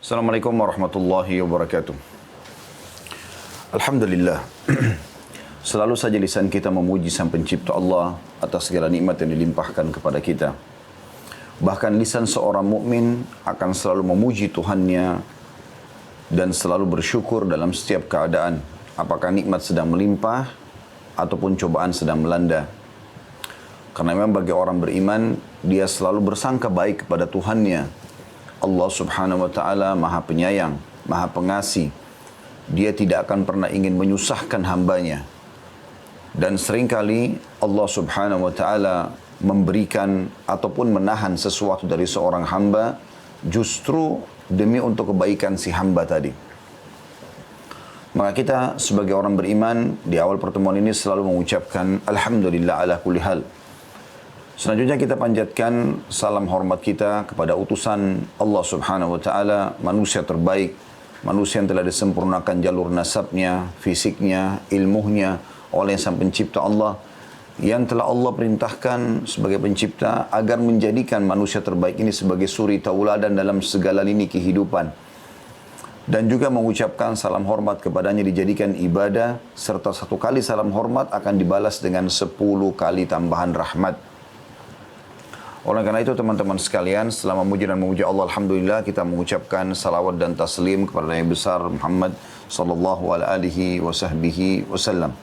Assalamualaikum warahmatullahi wabarakatuh. Alhamdulillah. Selalu saja lisan kita memuji Sang Pencipta Allah atas segala nikmat yang dilimpahkan kepada kita. Bahkan lisan seorang mukmin akan selalu memuji Tuhannya dan selalu bersyukur dalam setiap keadaan. Apakah nikmat sedang melimpah ataupun cobaan sedang melanda. Karena memang bagi orang beriman, dia selalu bersangka baik kepada Tuhannya. Allah subhanahu wa ta'ala maha penyayang, maha pengasih. Dia tidak akan pernah ingin menyusahkan hambanya. Dan seringkali Allah subhanahu wa ta'ala memberikan ataupun menahan sesuatu dari seorang hamba justru demi untuk kebaikan si hamba tadi. Maka kita sebagai orang beriman di awal pertemuan ini selalu mengucapkan Alhamdulillah ala kulli hal. Selanjutnya kita panjatkan salam hormat kita kepada utusan Allah subhanahu wa ta'ala, manusia terbaik, manusia yang telah disempurnakan jalur nasabnya, fisiknya, ilmunya oleh Sang Pencipta Allah, yang telah Allah perintahkan sebagai pencipta agar menjadikan manusia terbaik ini sebagai suri tauladan dalam segala lini kehidupan. Dan juga mengucapkan salam hormat kepadanya dijadikan ibadah, serta satu kali salam hormat akan dibalas dengan 10 kali tambahan rahmat. Oleh karena itu teman-teman sekalian, setelah memuji dan memuji Allah, Alhamdulillah kita mengucapkan salawat dan taslim kepada Nabi besar Muhammad sallallahu alaihi wasallam.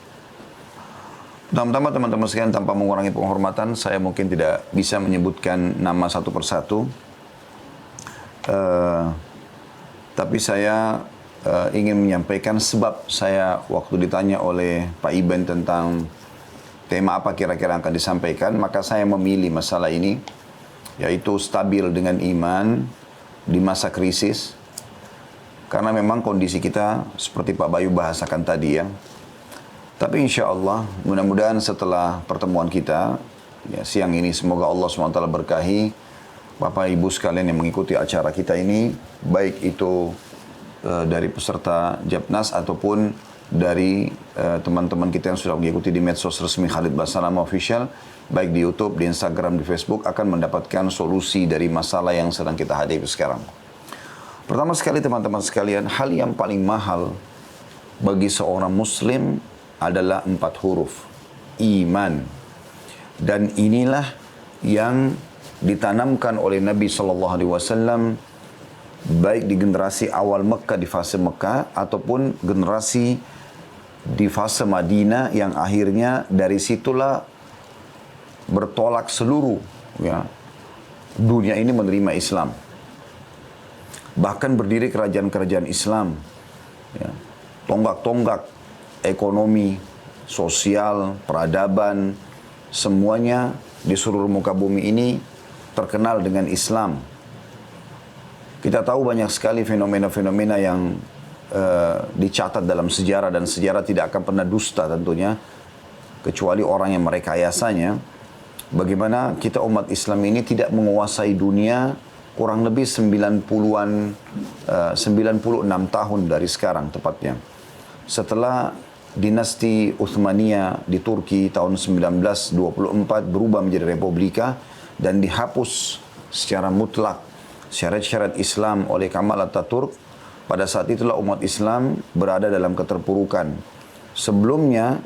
Pertama-tama teman-teman sekalian, tanpa mengurangi penghormatan, saya mungkin tidak bisa menyebutkan nama satu persatu. Tapi saya ingin menyampaikan sebab saya waktu ditanya oleh Pak Iben tentang tema apa kira-kira akan disampaikan, maka saya memilih masalah ini, yaitu stabil dengan iman di masa krisis. Karena memang kondisi kita seperti Pak Bayu bahasakan tadi ya. Tapi insya Allah, mudah-mudahan setelah pertemuan kita, ya, siang ini semoga Allah SWT berkahi Bapak Ibu sekalian yang mengikuti acara kita ini, baik itu dari peserta Japnas ataupun dari teman-teman kita yang sudah mengikuti di medsos resmi Khalid Basalam Official, baik di YouTube, di Instagram, di Facebook, akan mendapatkan solusi dari masalah yang sedang kita hadapi sekarang. Pertama sekali teman-teman sekalian, hal yang paling mahal bagi seorang muslim adalah 4 huruf, iman. Dan inilah yang ditanamkan oleh Nabi SAW, baik di generasi awal Mekah, di fase Mekah, ataupun generasi di fase Madinah yang akhirnya dari situlah bertolak seluruh ya, dunia ini menerima Islam. Bahkan berdiri kerajaan-kerajaan Islam. Ya, tonggak-tonggak ekonomi, sosial, peradaban, semuanya di seluruh muka bumi ini terkenal dengan Islam. Kita tahu banyak sekali fenomena-fenomena yang dicatat dalam sejarah, dan sejarah tidak akan pernah dusta tentunya, kecuali orang yang merekayasanya. Bagaimana kita umat Islam ini tidak menguasai dunia kurang lebih 96 tahun dari sekarang tepatnya. Setelah dinasti Uthmaniyah di Turki tahun 1924 berubah menjadi republika dan dihapus secara mutlak syarat-syarat Islam oleh Kamal Atatürk, pada saat itulah umat Islam berada dalam keterpurukan. Sebelumnya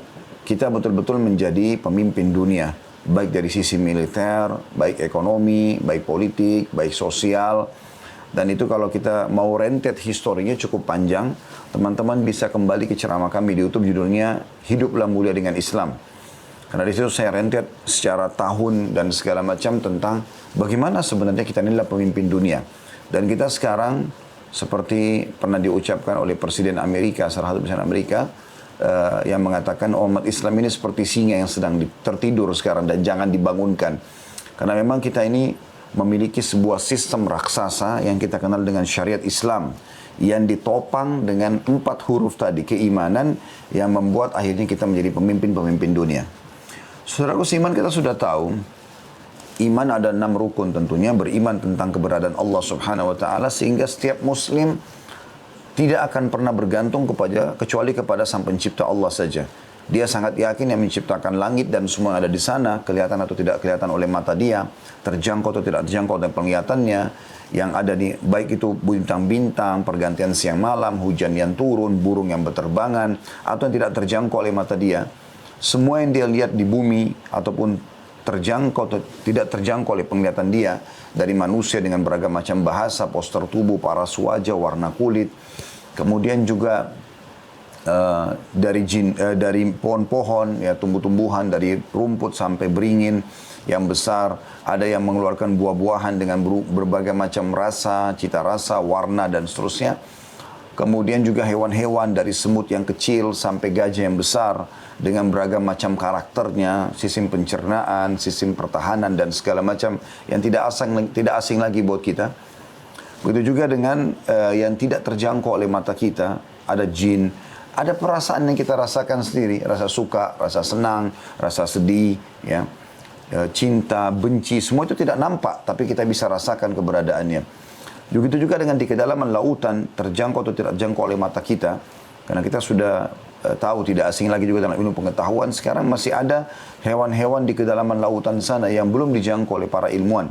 kita betul-betul menjadi pemimpin dunia, baik dari sisi militer, baik ekonomi, baik politik, baik sosial. Dan itu kalau kita mau rentet historinya cukup panjang, teman-teman bisa kembali ke ceramah kami di YouTube, judulnya Hiduplah Mulia dengan Islam. Karena di situ saya rentet secara tahun dan segala macam tentang bagaimana sebenarnya kita inilah pemimpin dunia. Dan kita sekarang seperti pernah diucapkan oleh Presiden Amerika, salah satu Presiden Amerika, yang mengatakan umat Islam ini seperti singa yang sedang tertidur sekarang dan jangan dibangunkan. Karena memang kita ini memiliki sebuah sistem raksasa yang kita kenal dengan syariat Islam, yang ditopang dengan 4 huruf tadi, keimanan, yang membuat akhirnya kita menjadi pemimpin-pemimpin dunia. Saudaraku seiman, kita sudah tahu iman ada 6 rukun tentunya, beriman tentang keberadaan Allah subhanahu wa ta'ala, sehingga setiap muslim tidak akan pernah bergantung kecuali kepada Sang Pencipta Allah saja. Dia sangat yakin yang menciptakan langit dan semua yang ada di sana, kelihatan atau tidak kelihatan oleh mata dia, terjangkau atau tidak terjangkau dan penglihatannya, yang ada di baik itu bintang-bintang, pergantian siang malam, hujan yang turun, burung yang berterbangan, atau yang tidak terjangkau oleh mata dia. Semua yang dia lihat di bumi ataupun terjangkau atau tidak terjangkau oleh penglihatan dia, dari manusia dengan beragam macam bahasa, postur tubuh, paras wajah, warna kulit, kemudian juga dari pohon-pohon, ya tumbuh-tumbuhan, dari rumput sampai beringin yang besar, ada yang mengeluarkan buah-buahan dengan berbagai macam rasa, cita rasa, warna dan seterusnya. Kemudian juga hewan-hewan dari semut yang kecil sampai gajah yang besar dengan beragam macam karakternya, sistem pencernaan, sistem pertahanan dan segala macam yang tidak asing lagi buat kita. Begitu juga dengan yang tidak terjangkau oleh mata kita, ada jin. Ada perasaan yang kita rasakan sendiri, rasa suka, rasa senang, rasa sedih, ya, cinta, benci, semua itu tidak nampak, tapi kita bisa rasakan keberadaannya. Begitu juga dengan di kedalaman lautan, terjangkau atau tidak terjangkau oleh mata kita, karena kita sudah tahu, tidak asing lagi juga dalam ilmu pengetahuan, sekarang masih ada hewan-hewan di kedalaman lautan sana yang belum dijangkau oleh para ilmuwan.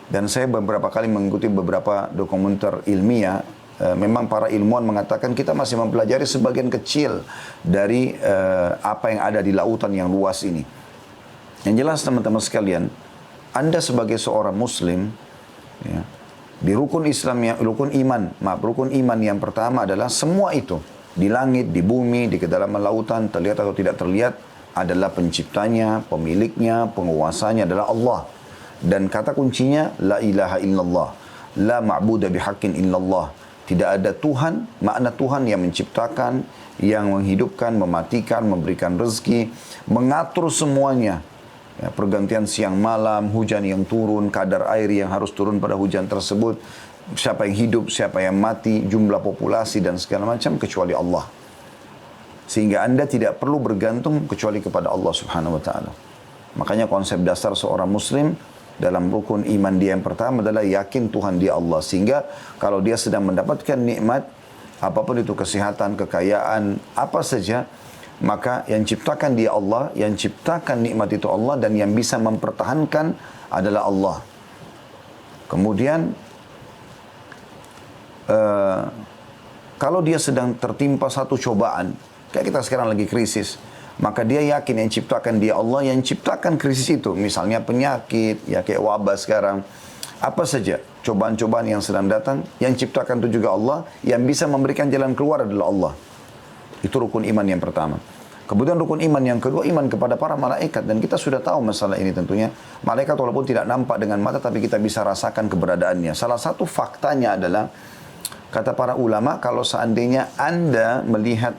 Dan saya beberapa kali mengikuti beberapa dokumenter ilmiah. Memang para ilmuwan mengatakan kita masih mempelajari sebagian kecil dari apa yang ada di lautan yang luas ini. Yang jelas teman-teman sekalian, Anda sebagai seorang muslim, ya, di rukun rukun iman yang pertama adalah semua itu, di langit, di bumi, di kedalaman lautan, terlihat atau tidak terlihat, adalah penciptanya, pemiliknya, penguasanya adalah Allah. Dan kata kuncinya, la ilaha illallah, la ma'buda bihaqqin illallah. Tidak ada Tuhan, makna Tuhan yang menciptakan, yang menghidupkan, mematikan, memberikan rezeki, mengatur semuanya. Ya, pergantian siang malam, hujan yang turun, kadar air yang harus turun pada hujan tersebut, siapa yang hidup, siapa yang mati, jumlah populasi dan segala macam kecuali Allah. Sehingga Anda tidak perlu bergantung kecuali kepada Allah Subhanahu wa taala. Makanya konsep dasar seorang muslim dalam rukun iman dia yang pertama adalah yakin Tuhan dia Allah. Sehingga kalau dia sedang mendapatkan nikmat, apapun itu kesehatan, kekayaan, apa saja, maka yang ciptakan dia Allah, yang ciptakan nikmat itu Allah, dan yang bisa mempertahankan adalah Allah. Kemudian kalau dia sedang tertimpa satu cobaan, kayak kita sekarang lagi krisis, maka dia yakin yang ciptakan dia Allah, yang ciptakan krisis itu. Misalnya penyakit, ya kayak wabah sekarang. Apa saja cobaan-cobaan yang sedang datang, yang ciptakan itu juga Allah, yang bisa memberikan jalan keluar adalah Allah. Itu rukun iman yang pertama. Kemudian rukun iman yang kedua, iman kepada para malaikat. Dan kita sudah tahu masalah ini tentunya. Malaikat walaupun tidak nampak dengan mata, tapi kita bisa rasakan keberadaannya. Salah satu faktanya adalah, kata para ulama, kalau seandainya Anda melihat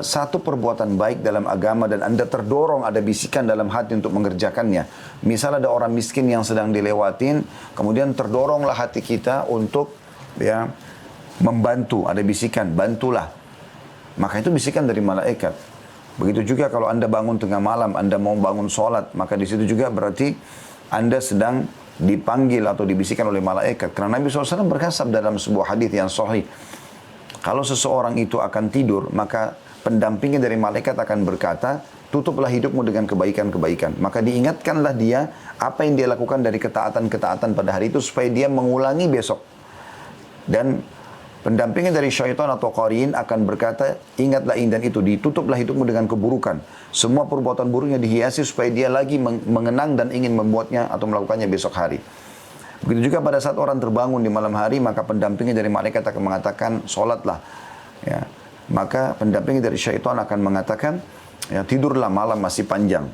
satu perbuatan baik dalam agama dan Anda terdorong, ada bisikan dalam hati untuk mengerjakannya. Misal ada orang miskin yang sedang dilewatin, kemudian terdoronglah hati kita untuk ya membantu, ada bisikan, bantulah. Maka itu bisikan dari malaikat. Begitu juga kalau Anda bangun tengah malam, Anda mau bangun sholat, maka di situ juga berarti Anda sedang dipanggil atau dibisikkan oleh malaikat. Karena Nabi SAW berkasab dalam sebuah hadis yang sahih, kalau seseorang itu akan tidur, maka pendampingnya dari malaikat akan berkata, tutuplah hidupmu dengan kebaikan-kebaikan. Maka diingatkanlah dia apa yang dia lakukan dari ketaatan-ketaatan pada hari itu supaya dia mengulangi besok. Dan pendampingnya dari syaitan atau qarin akan berkata, ingatlah ini dan itu, ditutuplah hidupmu dengan keburukan. Semua perbuatan buruknya dihiasi supaya dia lagi mengenang dan ingin membuatnya atau melakukannya besok hari. Begitu juga pada saat orang terbangun di malam hari, maka pendampingnya dari malaikat akan mengatakan, sholatlah. Ya. Maka pendampingnya dari syaitan akan mengatakan, ya, tidurlah, malam masih panjang.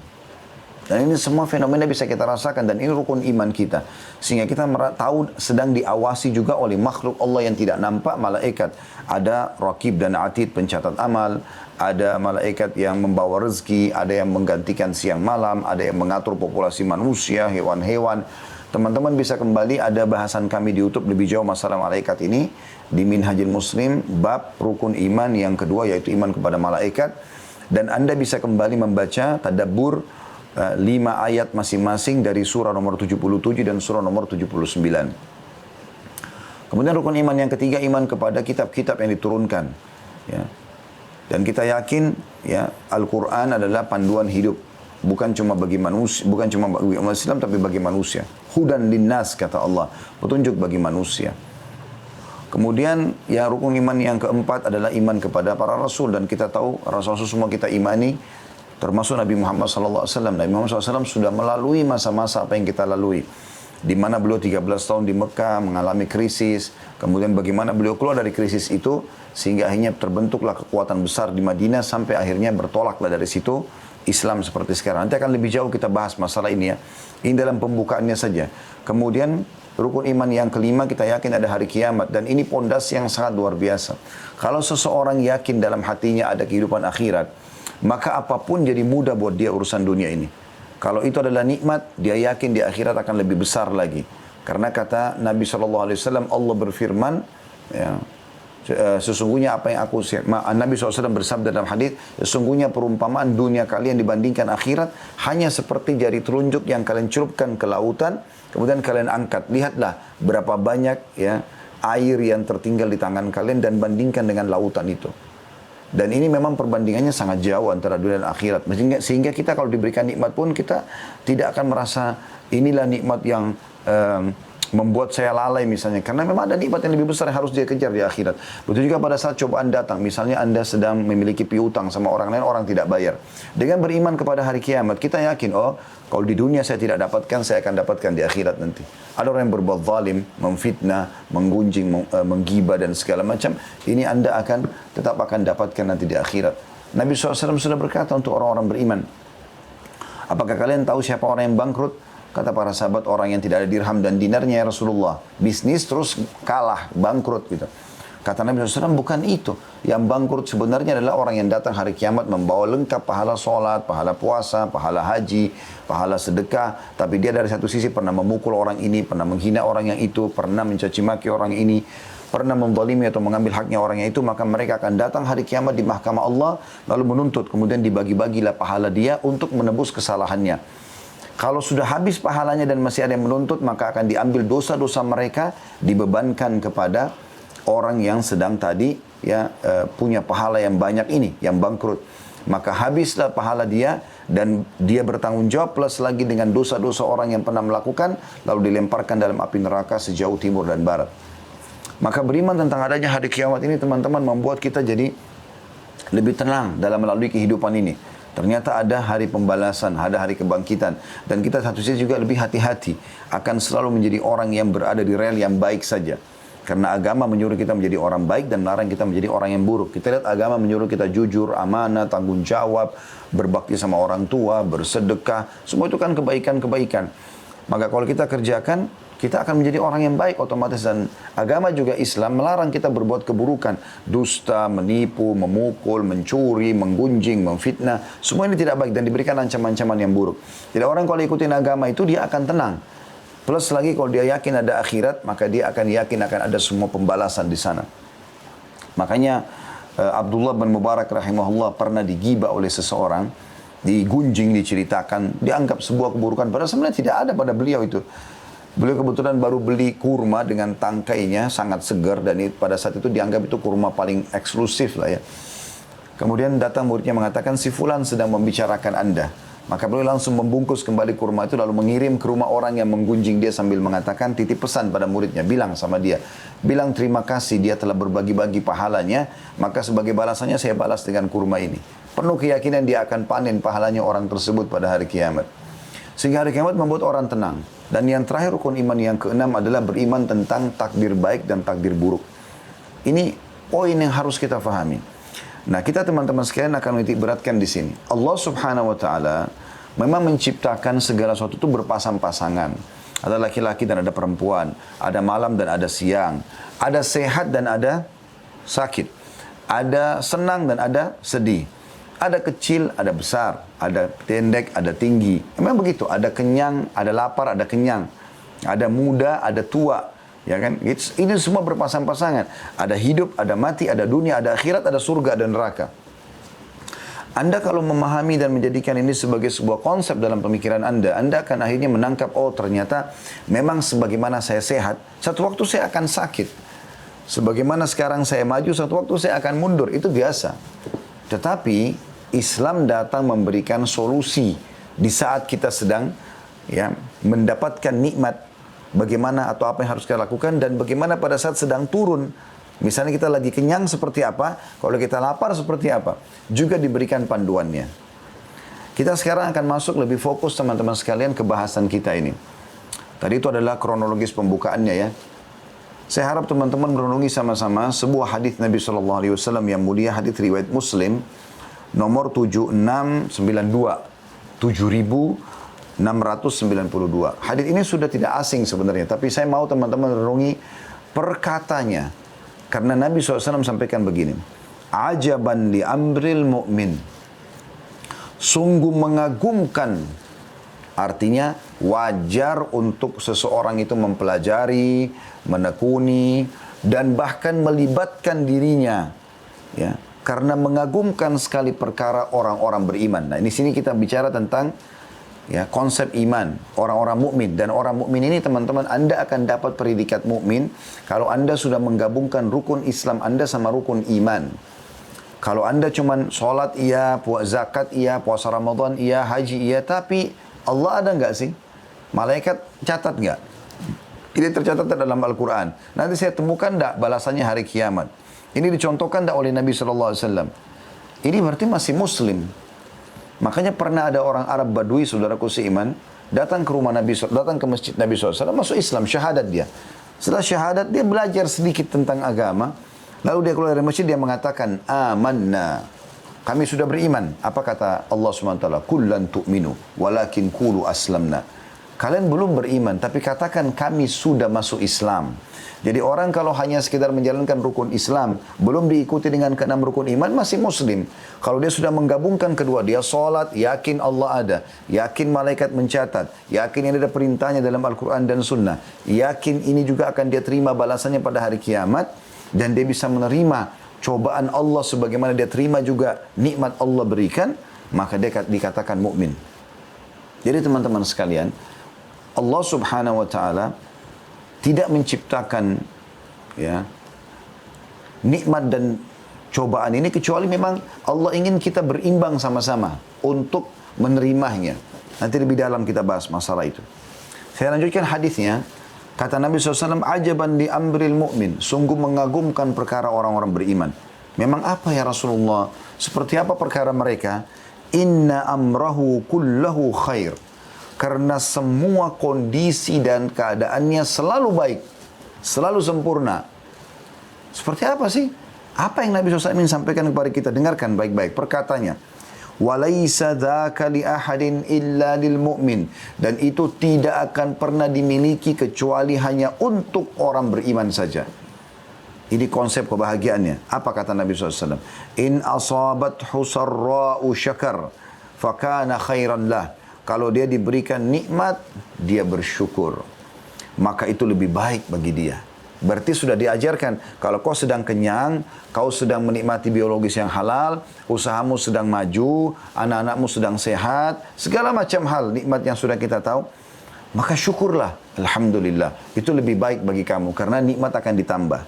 Dan ini semua fenomena bisa kita rasakan, dan ini rukun iman kita. Sehingga kita tahu sedang diawasi juga oleh makhluk Allah yang tidak nampak, malaikat. Ada Raqib dan Atid, pencatat amal. Ada malaikat yang membawa rezeki, ada yang menggantikan siang malam, ada yang mengatur populasi manusia, hewan-hewan. Teman-teman bisa kembali, ada bahasan kami di YouTube lebih jauh masalah malaikat ini di Minhajul Muslim bab rukun iman yang kedua, yaitu iman kepada malaikat. Dan Anda bisa kembali membaca tadabbur 5 ayat masing-masing dari surah nomor 77 dan surah nomor 79. Kemudian rukun iman yang ketiga, iman kepada kitab-kitab yang diturunkan. Ya. Dan kita yakin ya Al-Quran adalah panduan hidup. Bukan cuma bagi manusia, bukan cuma bagi umat Islam, tapi bagi manusia. Hudan linnas, kata Allah. Petunjuk bagi manusia. Kemudian ya rukun iman yang keempat adalah iman kepada para rasul. Dan kita tahu rasul-rasul semua kita imani. Termasuk Nabi Muhammad SAW. Nabi Muhammad SAW sudah melalui masa-masa apa yang kita lalui. Di mana beliau 13 tahun di Mekah mengalami krisis. Kemudian bagaimana beliau keluar dari krisis itu. Sehingga akhirnya terbentuklah kekuatan besar di Madinah. Sampai akhirnya bertolaklah dari situ Islam seperti sekarang. Nanti akan lebih jauh kita bahas masalah ini ya. Ini dalam pembukaannya saja. Kemudian rukun iman yang kelima kita yakin ada hari kiamat. Dan ini pondasi yang sangat luar biasa. Kalau seseorang yakin dalam hatinya ada kehidupan akhirat, maka apapun jadi mudah buat dia urusan dunia ini. Kalau itu adalah nikmat, dia yakin di akhirat akan lebih besar lagi. Karena kata Nabi SAW, Allah berfirman, ya, sesungguhnya apa yang Nabi SAW bersabda dalam hadis, sesungguhnya perumpamaan dunia kalian dibandingkan akhirat hanya seperti jari telunjuk yang kalian celupkan ke lautan, kemudian kalian angkat. Lihatlah berapa banyak ya air yang tertinggal di tangan kalian dan bandingkan dengan lautan itu. Dan ini memang perbandingannya sangat jauh antara dunia dan akhirat. Sehingga kita kalau diberikan nikmat pun kita tidak akan merasa inilah nikmat yang membuat saya lalai misalnya. Karena memang ada nikmat yang lebih besar yang harus dia kejar di akhirat. Betul juga pada saat cobaan datang. Misalnya Anda sedang memiliki piutang sama orang lain, orang tidak bayar. Dengan beriman kepada hari kiamat, kita yakin, oh kalau di dunia saya tidak dapatkan, saya akan dapatkan di akhirat nanti. Ada orang yang berbuat zalim, memfitnah, menggunjing, menggibah dan segala macam. Ini Anda tetap akan dapatkan nanti di akhirat. Nabi SAW sudah berkata untuk orang-orang beriman. Apakah kalian tahu siapa orang yang bangkrut? Kata para sahabat, orang yang tidak ada dirham dan dinarnya ya Rasulullah. Bisnis terus kalah, bangkrut gitu. Kata Nabi SAW, bukan itu. Yang bangkrut sebenarnya adalah orang yang datang hari kiamat membawa lengkap pahala sholat, pahala puasa, pahala haji, pahala sedekah. Tapi dia dari satu sisi pernah memukul orang ini, pernah menghina orang yang itu, pernah mencaci maki orang ini, pernah menzalimi atau mengambil haknya orang yang itu. Maka mereka akan datang hari kiamat di mahkamah Allah, lalu menuntut. Kemudian dibagi-bagilah pahala dia untuk menebus kesalahannya. Kalau sudah habis pahalanya dan masih ada yang menuntut, maka akan diambil dosa-dosa mereka, dibebankan kepada orang yang sedang tadi ya punya pahala yang banyak ini, yang bangkrut. Maka habislah pahala dia dan dia bertanggung jawab plus lagi dengan dosa-dosa orang yang pernah melakukan, lalu dilemparkan dalam api neraka sejauh timur dan barat. Maka beriman tentang adanya hari kiamat ini teman-teman membuat kita jadi lebih tenang dalam melalui kehidupan ini. Ternyata ada hari pembalasan, ada hari kebangkitan. Dan kita satu sisi juga lebih hati-hati. Akan selalu menjadi orang yang berada di rel yang baik saja. Karena agama menyuruh kita menjadi orang baik dan melarang kita menjadi orang yang buruk. Kita lihat agama menyuruh kita jujur, amanah, tanggung jawab, berbakti sama orang tua, bersedekah. Semua itu kan kebaikan-kebaikan. Maka kalau kita kerjakan, kita akan menjadi orang yang baik otomatis. Dan agama juga Islam melarang kita berbuat keburukan. Dusta, menipu, memukul, mencuri, menggunjing, memfitnah. Semua ini tidak baik dan diberikan ancaman-ancaman yang buruk. Jadi orang kalau ikutin agama itu dia akan tenang. Plus lagi kalau dia yakin ada akhirat, maka dia akan yakin akan ada semua pembalasan di sana. Makanya Abdullah bin Mubarak rahimahullah pernah digibah oleh seseorang. Digunjing, diceritakan, dianggap sebuah keburukan. Padahal sebenarnya tidak ada pada beliau itu. Beliau kebetulan baru beli kurma dengan tangkainya sangat segar dan pada saat itu dianggap itu kurma paling eksklusif lah ya. Kemudian datang muridnya mengatakan si fulan sedang membicarakan Anda. Maka beliau langsung membungkus kembali kurma itu lalu mengirim ke rumah orang yang menggunjing dia sambil mengatakan titip pesan pada muridnya, bilang sama dia, bilang terima kasih dia telah berbagi-bagi pahalanya, maka sebagai balasannya saya balas dengan kurma ini. Penuh keyakinan dia akan panen pahalanya orang tersebut pada hari kiamat. Sehingga hari kiamat membuat orang tenang. Dan yang terakhir rukun iman yang keenam adalah beriman tentang takdir baik dan takdir buruk. Ini poin yang harus kita fahami. Nah, kita teman-teman sekalian akan menitik beratkan di sini. Allah Subhanahu wa taala memang menciptakan segala sesuatu itu berpasang-pasangan. Ada laki-laki dan ada perempuan, ada malam dan ada siang, ada sehat dan ada sakit, ada senang dan ada sedih. Ada kecil, ada besar, ada pendek, ada tinggi. Memang begitu, ada kenyang, ada lapar, ada kenyang. Ada muda, ada tua. Ya kan? Ini semua berpasang-pasangan. Ada hidup, ada mati, ada dunia, ada akhirat, ada surga, ada neraka. Anda kalau memahami dan menjadikan ini sebagai sebuah konsep dalam pemikiran Anda akan akhirnya menangkap, oh ternyata memang sebagaimana saya sehat, satu waktu saya akan sakit. Sebagaimana sekarang saya maju, satu waktu saya akan mundur. Itu biasa. Tetapi Islam datang memberikan solusi di saat kita sedang ya mendapatkan nikmat, bagaimana atau apa yang harus kita lakukan, dan bagaimana pada saat sedang turun. Misalnya kita lagi kenyang seperti apa, kalau kita lapar seperti apa, juga diberikan panduannya. Kita sekarang akan masuk lebih fokus teman-teman sekalian ke bahasan kita ini. Tadi itu adalah kronologis pembukaannya ya. Saya harap teman-teman merenungi sama-sama sebuah hadis Nabi SAW yang mulia, hadis riwayat Muslim nomor 7692, 7692. Hadis ini sudah tidak asing sebenarnya, tapi saya mau teman-teman renungi perkatanya. Karena Nabi SAW sampaikan begini, ajaban li amril mu'min, sungguh mengagumkan, artinya wajar untuk seseorang itu mempelajari, menekuni, dan bahkan melibatkan dirinya, ya, karena mengagumkan sekali perkara orang-orang beriman. Nah, di sini kita bicara tentang ya konsep iman, orang-orang mukmin, dan orang mukmin ini teman-teman, Anda akan dapat predikat mukmin kalau Anda sudah menggabungkan rukun Islam Anda sama rukun iman. Kalau Anda cuman sholat iya, zakat iya, puasa Ramadan iya, haji iya, tapi Allah ada nggak sih? Malaikat catat nggak? Ini tercatat dalam Al-Quran. Nanti saya temukan nggak balasannya hari kiamat? Ini dicontohkan nggak oleh Nabi SAW? Ini berarti masih Muslim. Makanya pernah ada orang Arab Badui, saudaraku seiman, datang ke rumah Nabi, datang ke masjid Nabi SAW, masuk Islam, syahadat dia. Setelah syahadat dia belajar sedikit tentang agama, lalu dia keluar dari masjid, dia mengatakan, amanna, kami sudah beriman. Apa kata Allah SWT? Kullan tu'minu, walakin kulu aslamna. Kalian belum beriman, tapi katakan kami sudah masuk Islam. Jadi orang kalau hanya sekedar menjalankan rukun Islam, belum diikuti dengan keenam rukun iman, masih Muslim. Kalau dia sudah menggabungkan kedua, dia sholat, yakin Allah ada, yakin malaikat mencatat, yakin ini ada perintahnya dalam Al-Quran dan Sunnah, yakin ini juga akan dia terima balasannya pada hari kiamat, dan dia bisa menerima cobaan Allah sebagaimana dia terima juga nikmat Allah berikan, maka dia dikatakan mukmin. Jadi teman-teman sekalian, Allah Subhanahu wa Ta'ala tidak menciptakan ya nikmat dan cobaan ini kecuali memang Allah ingin kita berimbang sama-sama untuk menerimanya. Nanti lebih dalam kita bahas masalah itu. Saya lanjutkan hadisnya. Kata Nabi SAW, ajaban li amril mu'min, sungguh mengagumkan perkara orang-orang beriman. Memang apa ya Rasulullah? Seperti apa perkara mereka? Inna amrahu kullahu khair. Karena semua kondisi dan keadaannya selalu baik, selalu sempurna. Seperti apa sih? Apa yang Nabi SAW ingin sampaikan kepada kita? Dengarkan baik-baik perkataannya. Walaysa dzaka li ahadin illa lil mu'min. Dan itu tidak akan pernah dimiliki kecuali hanya untuk orang beriman saja. Ini konsep kebahagiaannya. Apa kata Nabi SAW? In asabathu sarra'u syakar, fakana khairan lah. Kalau dia diberikan nikmat, dia bersyukur, maka itu lebih baik bagi dia. Berarti sudah diajarkan, kalau kau sedang kenyang, kau sedang menikmati biologis yang halal, usahamu sedang maju, anak-anakmu sedang sehat, segala macam hal, nikmat yang sudah kita tahu, maka syukurlah, alhamdulillah. Itu lebih baik bagi kamu, karena nikmat akan ditambah.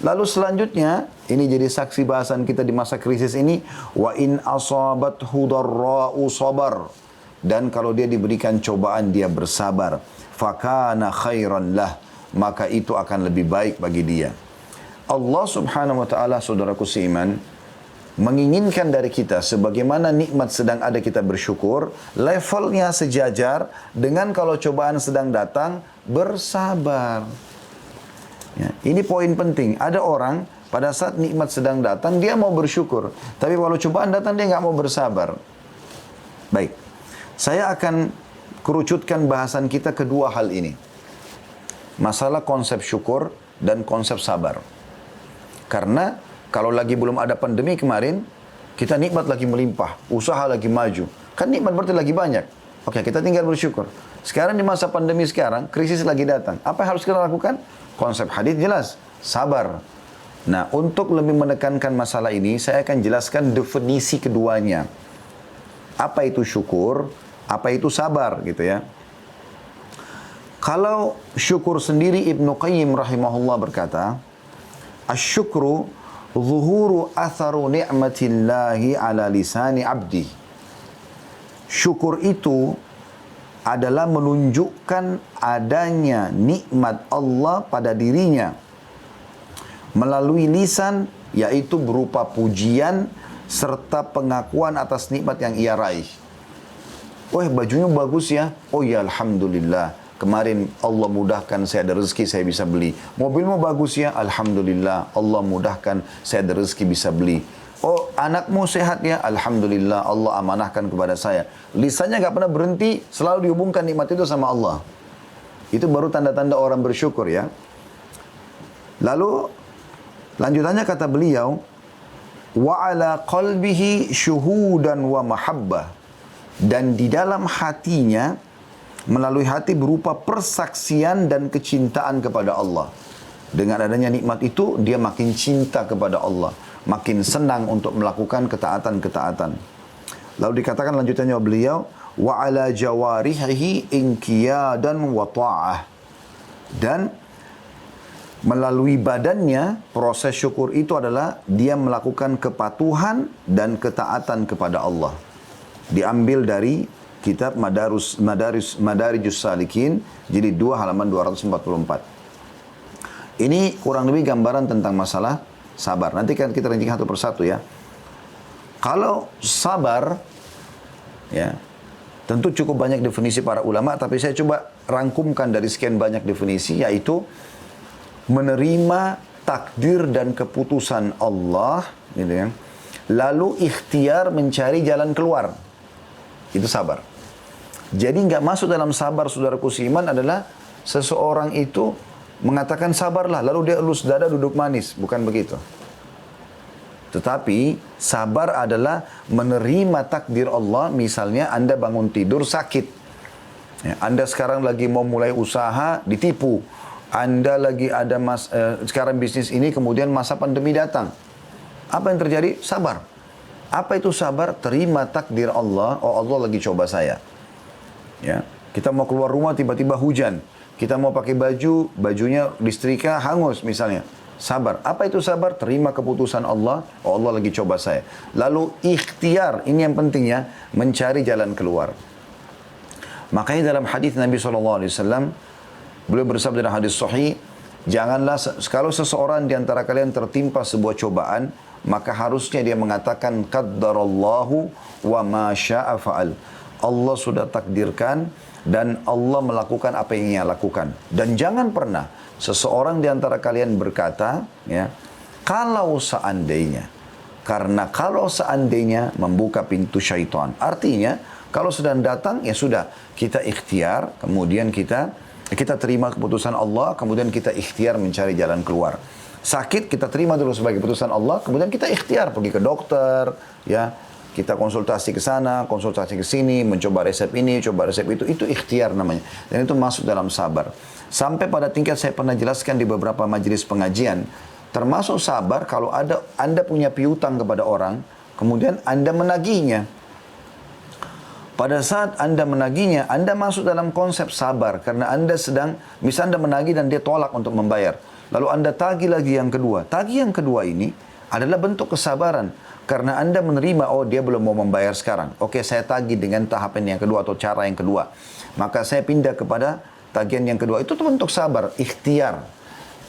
Lalu selanjutnya, ini jadi saksi bahasan kita di masa krisis ini, wa in asabathu darra'u sabar. Dan kalau dia diberikan cobaan, dia bersabar. Fakana khairan lah. Maka itu akan lebih baik bagi dia. Allah Subhanahu wa Ta'ala, saudaraku seiman, menginginkan dari kita sebagaimana nikmat sedang ada kita bersyukur, levelnya sejajar dengan kalau cobaan sedang datang, bersabar. Ya, ini poin penting. Ada orang pada saat nikmat sedang datang, dia mau bersyukur. Tapi kalau cobaan datang, dia nggak mau bersabar. Baik. Saya akan kerucutkan bahasan kita kedua hal ini. Masalah konsep syukur dan konsep sabar. Karena kalau lagi belum ada pandemi kemarin, kita nikmat lagi melimpah, usaha lagi maju. Kan nikmat berarti lagi banyak. Oke, kita tinggal bersyukur. Sekarang di masa pandemi sekarang, krisis lagi datang. Apa yang harus kita lakukan? Konsep hadis jelas, sabar. Nah, untuk lebih menekankan masalah ini, saya akan jelaskan definisi keduanya. Apa itu syukur? Apa itu sabar gitu ya. Kalau syukur sendiri, Ibnu Qayyim rahimahullah berkata, asyukru zuhuru atharu ni'matillahi ala lisani abdi. Syukur itu adalah menunjukkan adanya nikmat Allah pada dirinya melalui lisan, yaitu berupa pujian serta pengakuan atas nikmat yang ia raih. Oh, bajunya bagus ya. Oh ya, alhamdulillah. Kemarin Allah mudahkan saya ada rezeki saya bisa beli. Mobilmu bagus ya. Alhamdulillah. Allah mudahkan saya ada rezeki bisa beli. Oh, anakmu sehat ya. Alhamdulillah. Allah amanahkan kepada saya. Lisannya gak pernah berhenti. Selalu dihubungkan nikmat itu sama Allah. Itu baru tanda-tanda orang bersyukur ya. Lalu lanjutannya kata beliau, wa ala qalbihi syuhudan wa mahabbah. Dan di dalam hatinya, melalui hati berupa persaksian dan kecintaan kepada Allah. Dengan adanya nikmat itu, dia makin cinta kepada Allah. Makin senang untuk melakukan ketaatan-ketaatan. Lalu dikatakan lanjutannya beliau, wa ala jawarihi inqiyadan wa ta'ah. Dan melalui badannya, proses syukur itu adalah dia melakukan kepatuhan dan ketaatan kepada Allah. Diambil dari kitab Madarijus Salikin, jilid 2 halaman 244. Ini kurang lebih gambaran tentang masalah sabar. Nanti kan kita rinci satu persatu ya. Kalau sabar, ya, tentu cukup banyak definisi para ulama, tapi saya coba rangkumkan dari sekian banyak definisi, yaitu menerima takdir dan keputusan Allah, gitu ya. Lalu ikhtiar mencari jalan keluar. Itu sabar. Jadi nggak masuk dalam sabar, saudaraku seiman, adalah seseorang itu mengatakan sabarlah, lalu dia elus dada duduk manis. Bukan begitu. Tetapi sabar adalah menerima takdir Allah. Misalnya Anda bangun tidur sakit. Ya, Anda sekarang lagi mau mulai usaha, ditipu. Anda lagi ada sekarang bisnis ini, kemudian masa pandemi datang. Apa yang terjadi? Sabar. Apa itu sabar? Terima takdir Allah. Oh, Allah lagi coba saya. Ya, kita mau keluar rumah tiba-tiba hujan. Kita mau pakai baju, bajunya listrika hangus misalnya. Sabar. Apa itu sabar? Terima keputusan Allah. Oh, Allah lagi coba saya. Lalu ikhtiar, ini yang pentingnya, mencari jalan keluar. Makanya dalam hadis Nabi SAW, beliau bersabda dalam hadis sahih, janganlah kalau seseorang di antara kalian tertimpa sebuah cobaan, maka harusnya dia mengatakan qaddarallahu wa ma syaa fa'al. Allah sudah takdirkan dan Allah melakukan apa yang ia lakukan. Dan jangan pernah seseorang di antara kalian berkata, ya, kalau seandainya. Karena kalau seandainya membuka pintu syaitan. Artinya, kalau sedang datang, ya sudah, kita ikhtiar, kemudian kita terima keputusan Allah, kemudian kita ikhtiar mencari jalan keluar. Sakit kita terima dulu sebagai keputusan Allah, kemudian kita ikhtiar pergi ke dokter, ya, kita konsultasi ke sana, konsultasi ke sini, mencoba resep ini, coba resep itu ikhtiar namanya. Dan itu masuk dalam sabar. Sampai pada tingkat saya pernah jelaskan di beberapa majelis pengajian, termasuk sabar kalau Anda punya piutang kepada orang, kemudian Anda menagihnya. Pada saat Anda menagihnya, Anda masuk dalam konsep sabar karena Anda sedang, misalnya Anda menagih dan dia tolak untuk membayar. Lalu Anda tagih lagi yang kedua. Tagih yang kedua ini adalah bentuk kesabaran. Karena Anda menerima, oh dia belum mau membayar sekarang. Oke, saya tagih dengan tahapan yang kedua atau cara yang kedua. Maka saya pindah kepada tagihan yang kedua. Itu bentuk sabar, ikhtiar.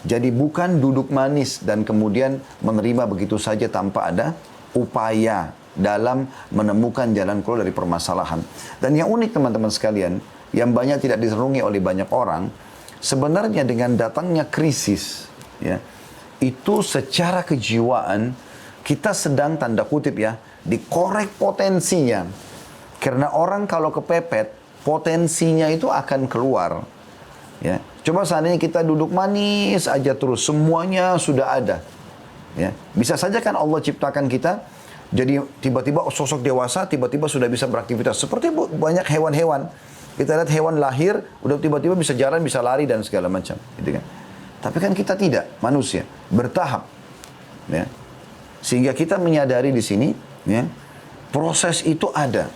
Jadi bukan duduk manis dan kemudian menerima begitu saja tanpa ada upaya dalam menemukan jalan keluar dari permasalahan. Dan yang unik teman-teman sekalian, yang banyak tidak direnungi oleh banyak orang, sebenarnya dengan datangnya krisis, ya, itu secara kejiwaan kita sedang tanda kutip ya dikorek potensinya. Karena orang kalau kepepet, potensinya itu akan keluar. Ya, coba seandainya kita duduk manis aja terus, semuanya sudah ada. Ya, bisa saja kan Allah ciptakan kita jadi tiba-tiba sosok dewasa, tiba-tiba sudah bisa beraktivitas. Seperti banyak hewan-hewan. Kita lihat hewan lahir, udah tiba-tiba bisa jalan, bisa lari dan segala macam, gitu kan. Tapi kan kita tidak, manusia bertahap, ya. Sehingga kita menyadari di sini, ya, proses itu ada.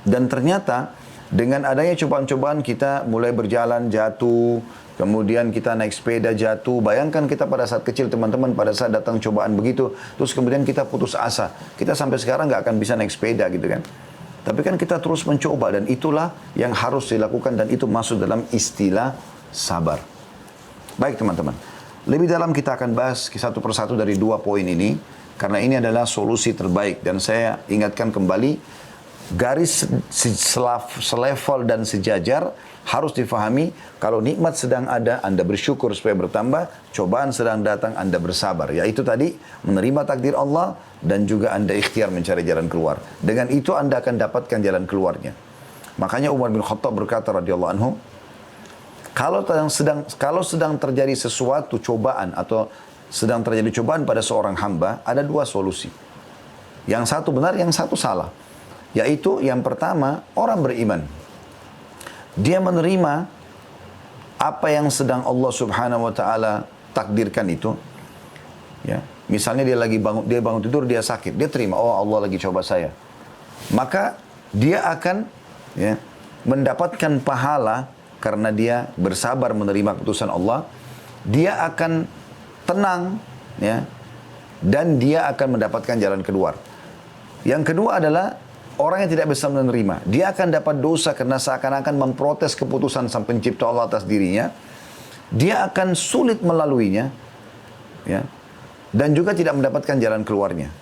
Dan ternyata dengan adanya cobaan-cobaan kita mulai berjalan, jatuh, kemudian kita naik sepeda jatuh. Bayangkan kita pada saat kecil teman-teman, pada saat datang cobaan begitu, terus kemudian kita putus asa. Kita sampai sekarang nggak akan bisa naik sepeda gitu kan. Tapi kan kita terus mencoba dan itulah yang harus dilakukan dan itu masuk dalam istilah sabar. Baik teman-teman, lebih dalam kita akan bahas satu persatu dari dua poin ini karena ini adalah solusi terbaik dan saya ingatkan kembali garis selevel dan sejajar harus difahami. Kalau nikmat sedang ada, Anda bersyukur supaya bertambah. Cobaan sedang datang, Anda bersabar. Yaitu tadi, menerima takdir Allah dan juga Anda ikhtiar mencari jalan keluar. Dengan itu Anda akan dapatkan jalan keluarnya. Makanya Umar bin Khattab berkata radhiyallahu anhu, kalau sedang terjadi sesuatu cobaan atau sedang terjadi cobaan pada seorang hamba, ada dua solusi. Yang satu benar, yang satu salah. Yaitu yang pertama, orang beriman. Dia menerima apa yang sedang Allah Subhanahu wa taala takdirkan itu. Ya, misalnya dia bangun tidur, dia sakit, dia terima, oh Allah lagi coba saya. Maka dia akan mendapatkan pahala karena dia bersabar menerima keputusan Allah. Dia akan tenang dan dia akan mendapatkan jalan keluar. Yang kedua adalah orang yang tidak bisa menerima, dia akan dapat dosa karena seakan-akan memprotes keputusan Sang Pencipta Allah atas dirinya. Dia akan sulit melaluinya, dan juga tidak mendapatkan jalan keluarnya.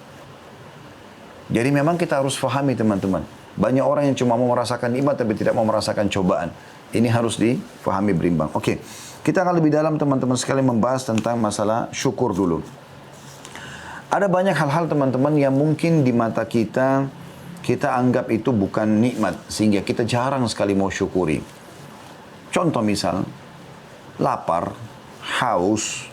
Jadi memang kita harus fahami teman-teman. Banyak orang yang cuma mau merasakan nikmat tapi tidak mau merasakan cobaan. Ini harus difahami berimbang. Oke, kita akan lebih dalam teman-teman sekali membahas tentang masalah syukur dulu. Ada banyak hal-hal teman-teman yang mungkin di mata kita anggap itu bukan nikmat, sehingga kita jarang sekali mau syukuri. Contoh misal, lapar, haus,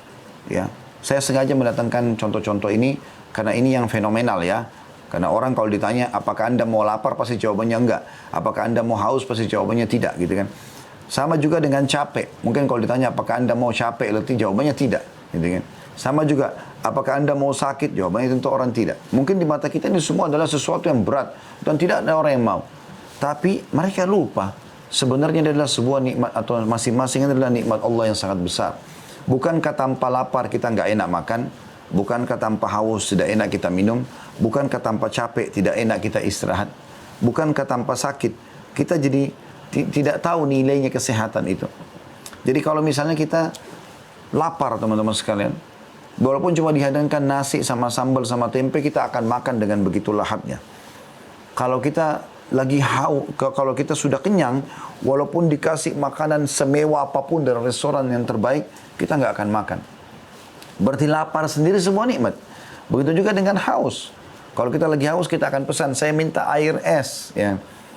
Saya sengaja mendatangkan contoh-contoh ini, karena ini yang fenomenal ya. Karena orang kalau ditanya, apakah Anda mau lapar, pasti jawabannya enggak. Apakah Anda mau haus, pasti jawabannya tidak, gitu kan. Sama juga dengan capek. Mungkin kalau ditanya, apakah Anda mau capek, letih, jawabannya tidak, gitu kan. Sama juga, apakah Anda mau sakit? Jawabannya tentu orang tidak. Mungkin di mata kita ini semua adalah sesuatu yang berat dan tidak ada orang yang mau. Tapi mereka lupa sebenarnya adalah sebuah nikmat atau masing-masing adalah nikmat Allah yang sangat besar. Bukankah tanpa lapar kita nggak enak makan? Bukankah tanpa haus tidak enak kita minum? Bukankah tanpa capek tidak enak kita istirahat? Bukankah tanpa sakit kita jadi tidak tahu nilainya kesehatan itu? Jadi kalau misalnya kita lapar teman-teman sekalian, walaupun cuma dihadangkan nasi sama sambal sama tempe, kita akan makan dengan begitu lahapnya. Kalau kita lagi kalau kita sudah kenyang, walaupun dikasih makanan semewah apapun dari restoran yang terbaik, kita nggak akan makan. Berarti lapar sendiri semua nikmat. Begitu juga dengan haus. Kalau kita lagi haus, kita akan pesan, saya minta air es.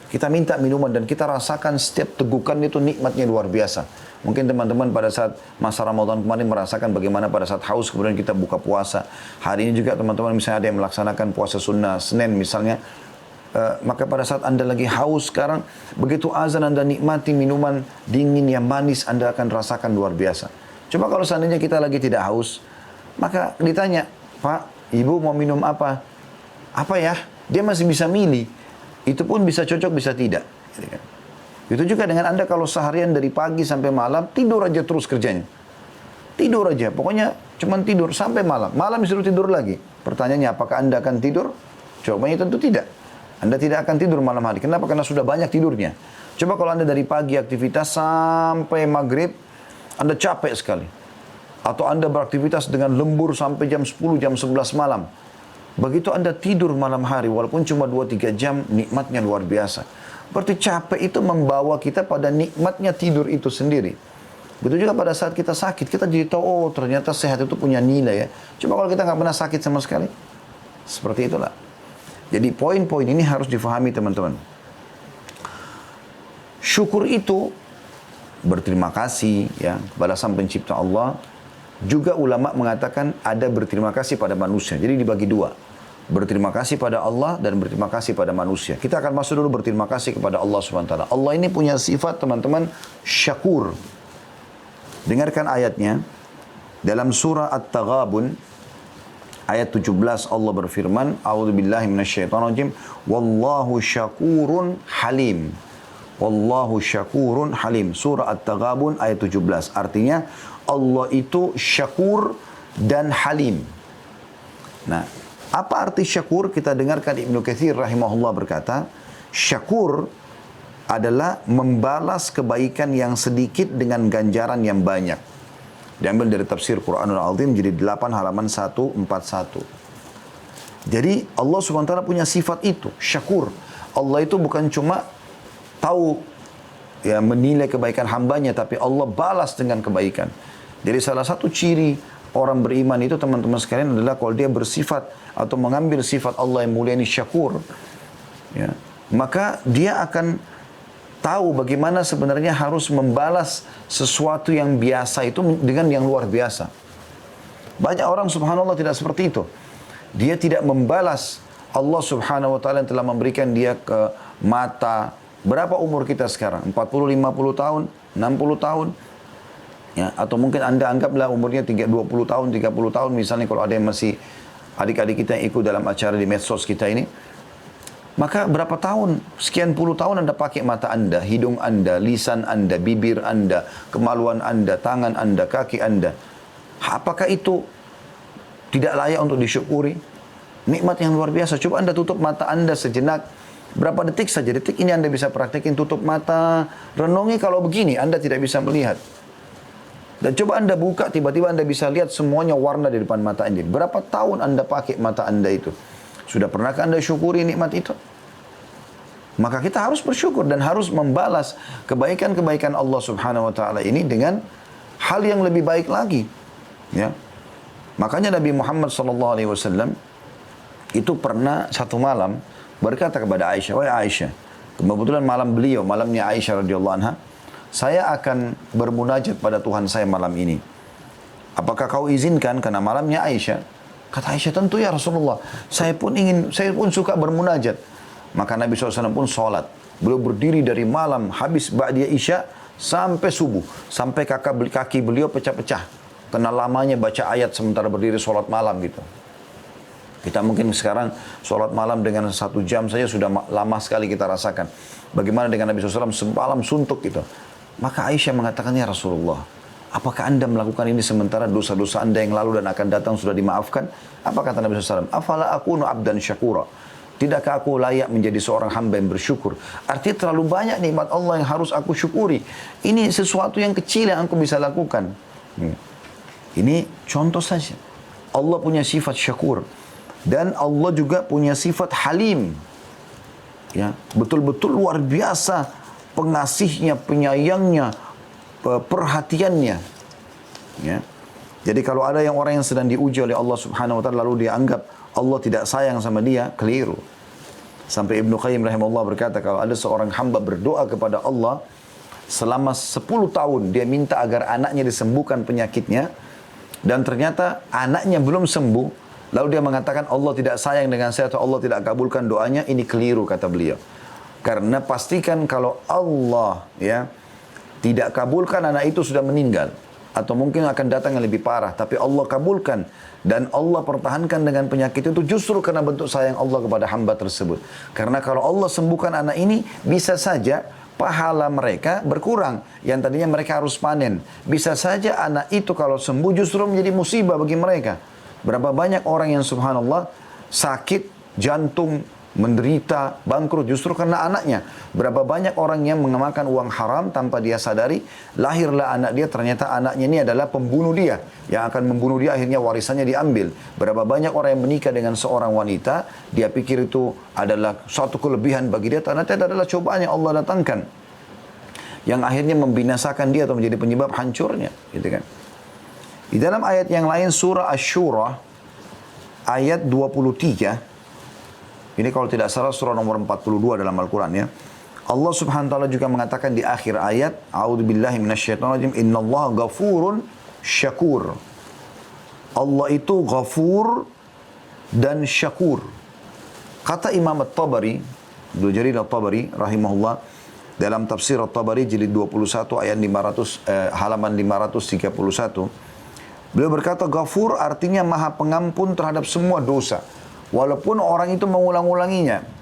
Kita minta minuman dan kita rasakan setiap tegukan itu nikmatnya luar biasa. Mungkin teman-teman pada saat masa Ramadan kemarin merasakan bagaimana pada saat haus kemudian kita buka puasa. Hari ini juga teman-teman misalnya ada yang melaksanakan puasa sunnah Senin misalnya. Maka pada saat Anda lagi haus sekarang, begitu azan Anda nikmati minuman dingin yang manis, Anda akan rasakan luar biasa. Coba kalau seandainya kita lagi tidak haus, maka ditanya, Pak, Ibu mau minum apa? Apa ya? Dia masih bisa milih. Itu pun bisa cocok, bisa tidak. Itu juga dengan Anda kalau seharian dari pagi sampai malam, tidur aja terus kerjanya. Tidur aja, pokoknya cuma tidur sampai malam. Malam disuruh tidur lagi. Pertanyaannya, apakah Anda akan tidur? Jawabannya tentu tidak. Anda tidak akan tidur malam hari. Kenapa? Karena sudah banyak tidurnya. Coba kalau Anda dari pagi aktivitas sampai maghrib, Anda capek sekali. Atau Anda beraktivitas dengan lembur sampai jam 10, jam 11 malam. Begitu Anda tidur malam hari, walaupun cuma 2-3 jam, nikmatnya luar biasa. Berarti capek itu membawa kita pada nikmatnya tidur itu sendiri. Begitu juga pada saat kita sakit, kita jadi tahu, oh ternyata sehat itu punya nilai ya. Coba kalau kita nggak pernah sakit sama sekali. Seperti itulah. Jadi poin-poin ini harus difahami teman-teman. Syukur itu berterima kasih ya kepada Sang Pencipta Allah. Juga ulama mengatakan ada berterima kasih pada manusia. Jadi dibagi dua. Berterima kasih pada Allah dan berterima kasih pada manusia. Kita akan masuk dulu berterima kasih kepada Allah SWT. Allah ini punya sifat teman-teman syakur. Dengarkan ayatnya. Dalam surah At-Taghabun ayat 17 Allah berfirman, A'udzubillahi minasyaitonirrajim, wallahu syakurun halim. Wallahu syakurun halim. Surah At-Taghabun ayat 17. Artinya Allah itu syakur dan halim. Nah, apa arti syakur? Kita dengarkan Ibnu Katsir rahimahullah berkata, syakur adalah membalas kebaikan yang sedikit dengan ganjaran yang banyak. Diambil dari tafsir Quranul Azim jadi 8 halaman 141. Jadi Allah SWT punya sifat itu, syakur. Allah itu bukan cuma tahu ya menilai kebaikan hambanya, tapi Allah balas dengan kebaikan. Jadi salah satu ciri orang beriman itu teman-teman sekalian adalah kalau dia bersifat atau mengambil sifat Allah yang mulia ini syakur, ya, maka dia akan tahu bagaimana sebenarnya harus membalas sesuatu yang biasa itu dengan yang luar biasa. Banyak orang subhanallah tidak seperti itu. Dia tidak membalas Allah subhanahu wa ta'ala yang telah memberikan dia ke mata. Berapa umur kita sekarang? 40, 50 tahun, 60 tahun. Ya, atau mungkin Anda anggaplah umurnya 20 tahun, 30 tahun. Misalnya kalau ada yang masih adik-adik kita yang ikut dalam acara di medsos kita ini. Maka berapa tahun, sekian puluh tahun Anda pakai mata Anda, hidung Anda, lisan Anda, bibir Anda, kemaluan Anda, tangan Anda, kaki Anda. Apakah itu tidak layak untuk disyukuri? Nikmat yang luar biasa. Coba Anda tutup mata Anda sejenak. Berapa detik saja, detik ini Anda bisa praktekin tutup mata. Renungi kalau begini, Anda tidak bisa melihat. Dan coba Anda buka, tiba-tiba Anda bisa lihat semuanya warna di depan mata Anda. Berapa tahun Anda pakai mata Anda itu? Sudah pernahkah Anda syukuri nikmat itu? Maka kita harus bersyukur dan harus membalas kebaikan-kebaikan Allah subhanahu wa ta'ala ini dengan hal yang lebih baik lagi. Ya. Makanya Nabi Muhammad SAW itu pernah satu malam berkata kepada Aisyah, "Wahai Aisyah," kebetulan malam beliau, malamnya Aisyah radhiyallahu anha, "Saya akan bermunajat pada Tuhan saya malam ini. Apakah kau izinkan?" Karena malamnya Aisyah. Kata Aisyah, "Tentu ya Rasulullah. Saya pun suka bermunajat." Maka Nabi SAW pun sholat. Beliau berdiri dari malam habis ba'diyah isya sampai subuh. Sampai kaki beliau pecah-pecah. Karena lamanya baca ayat sementara berdiri sholat malam gitu. Kita mungkin sekarang sholat malam dengan 1 jam saja sudah lama sekali kita rasakan. Bagaimana dengan Nabi SAW semalam suntuk gitu. Maka Aisyah mengatakan, "Ya Rasulullah, apakah Anda melakukan ini sementara dosa-dosa Anda yang lalu dan akan datang sudah dimaafkan?" Apa kata Nabi SAW? "Afala akunu abdan syakura." Tidakkah aku layak menjadi seorang hamba yang bersyukur? Artinya terlalu banyak nikmat Allah yang harus aku syukuri. Ini sesuatu yang kecil yang aku bisa lakukan. Ini contoh saja. Allah punya sifat syakur. Dan Allah juga punya sifat halim. Ya, betul-betul luar biasa pengasihnya, penyayangnya, perhatiannya. Ya. Jadi kalau ada orang yang sedang diuji oleh Allah subhanahu wa ta'ala lalu dia anggap Allah tidak sayang sama dia, keliru. Sampai Ibnu Qayyim rahimahullah berkata, kalau ada seorang hamba berdoa kepada Allah selama 10 tahun, dia minta agar anaknya disembuhkan penyakitnya, dan ternyata anaknya belum sembuh, lalu dia mengatakan Allah tidak sayang dengan saya atau Allah tidak kabulkan doanya, ini keliru kata beliau. Karena pastikan kalau Allah ya tidak kabulkan, anak itu sudah meninggal. Atau mungkin akan datang yang lebih parah. Tapi Allah kabulkan. Dan Allah pertahankan dengan penyakit itu justru karena bentuk sayang Allah kepada hamba tersebut. Karena kalau Allah sembuhkan anak ini, bisa saja pahala mereka berkurang. Yang tadinya mereka harus panen. Bisa saja anak itu kalau sembuh justru menjadi musibah bagi mereka. Berapa banyak orang yang subhanallah sakit, jantung, menderita, bangkrut justru karena anaknya. Berapa banyak orang yang mengemakan uang haram tanpa dia sadari, lahirlah anak dia, ternyata anaknya ini adalah pembunuh dia, yang akan membunuh dia, akhirnya warisannya diambil. Berapa banyak orang yang menikah dengan seorang wanita, dia pikir itu adalah suatu kelebihan bagi dia, ternyata itu adalah cobaan yang Allah datangkan, yang akhirnya membinasakan dia atau menjadi penyebab hancurnya, gitu kan. Di dalam ayat yang lain, surah Asy-Syura ayat 23, ini kalau tidak salah surah nomor 42 dalam Al-Quran ya. Allah subhanahu wa ta'ala juga mengatakan di akhir ayat, A'udzubillahi minasyaitonirrajim, innallaha ghafurun syakur. Allah itu ghafur dan syakur. Kata Imam At-Tabari, Ibnu Jarir At-Tabari rahimahullah, dalam tafsir At-Tabari jilid 21 ayat 500 halaman 531, beliau berkata ghafur artinya maha pengampun terhadap semua dosa, walaupun orang itu mengulang-ulanginya.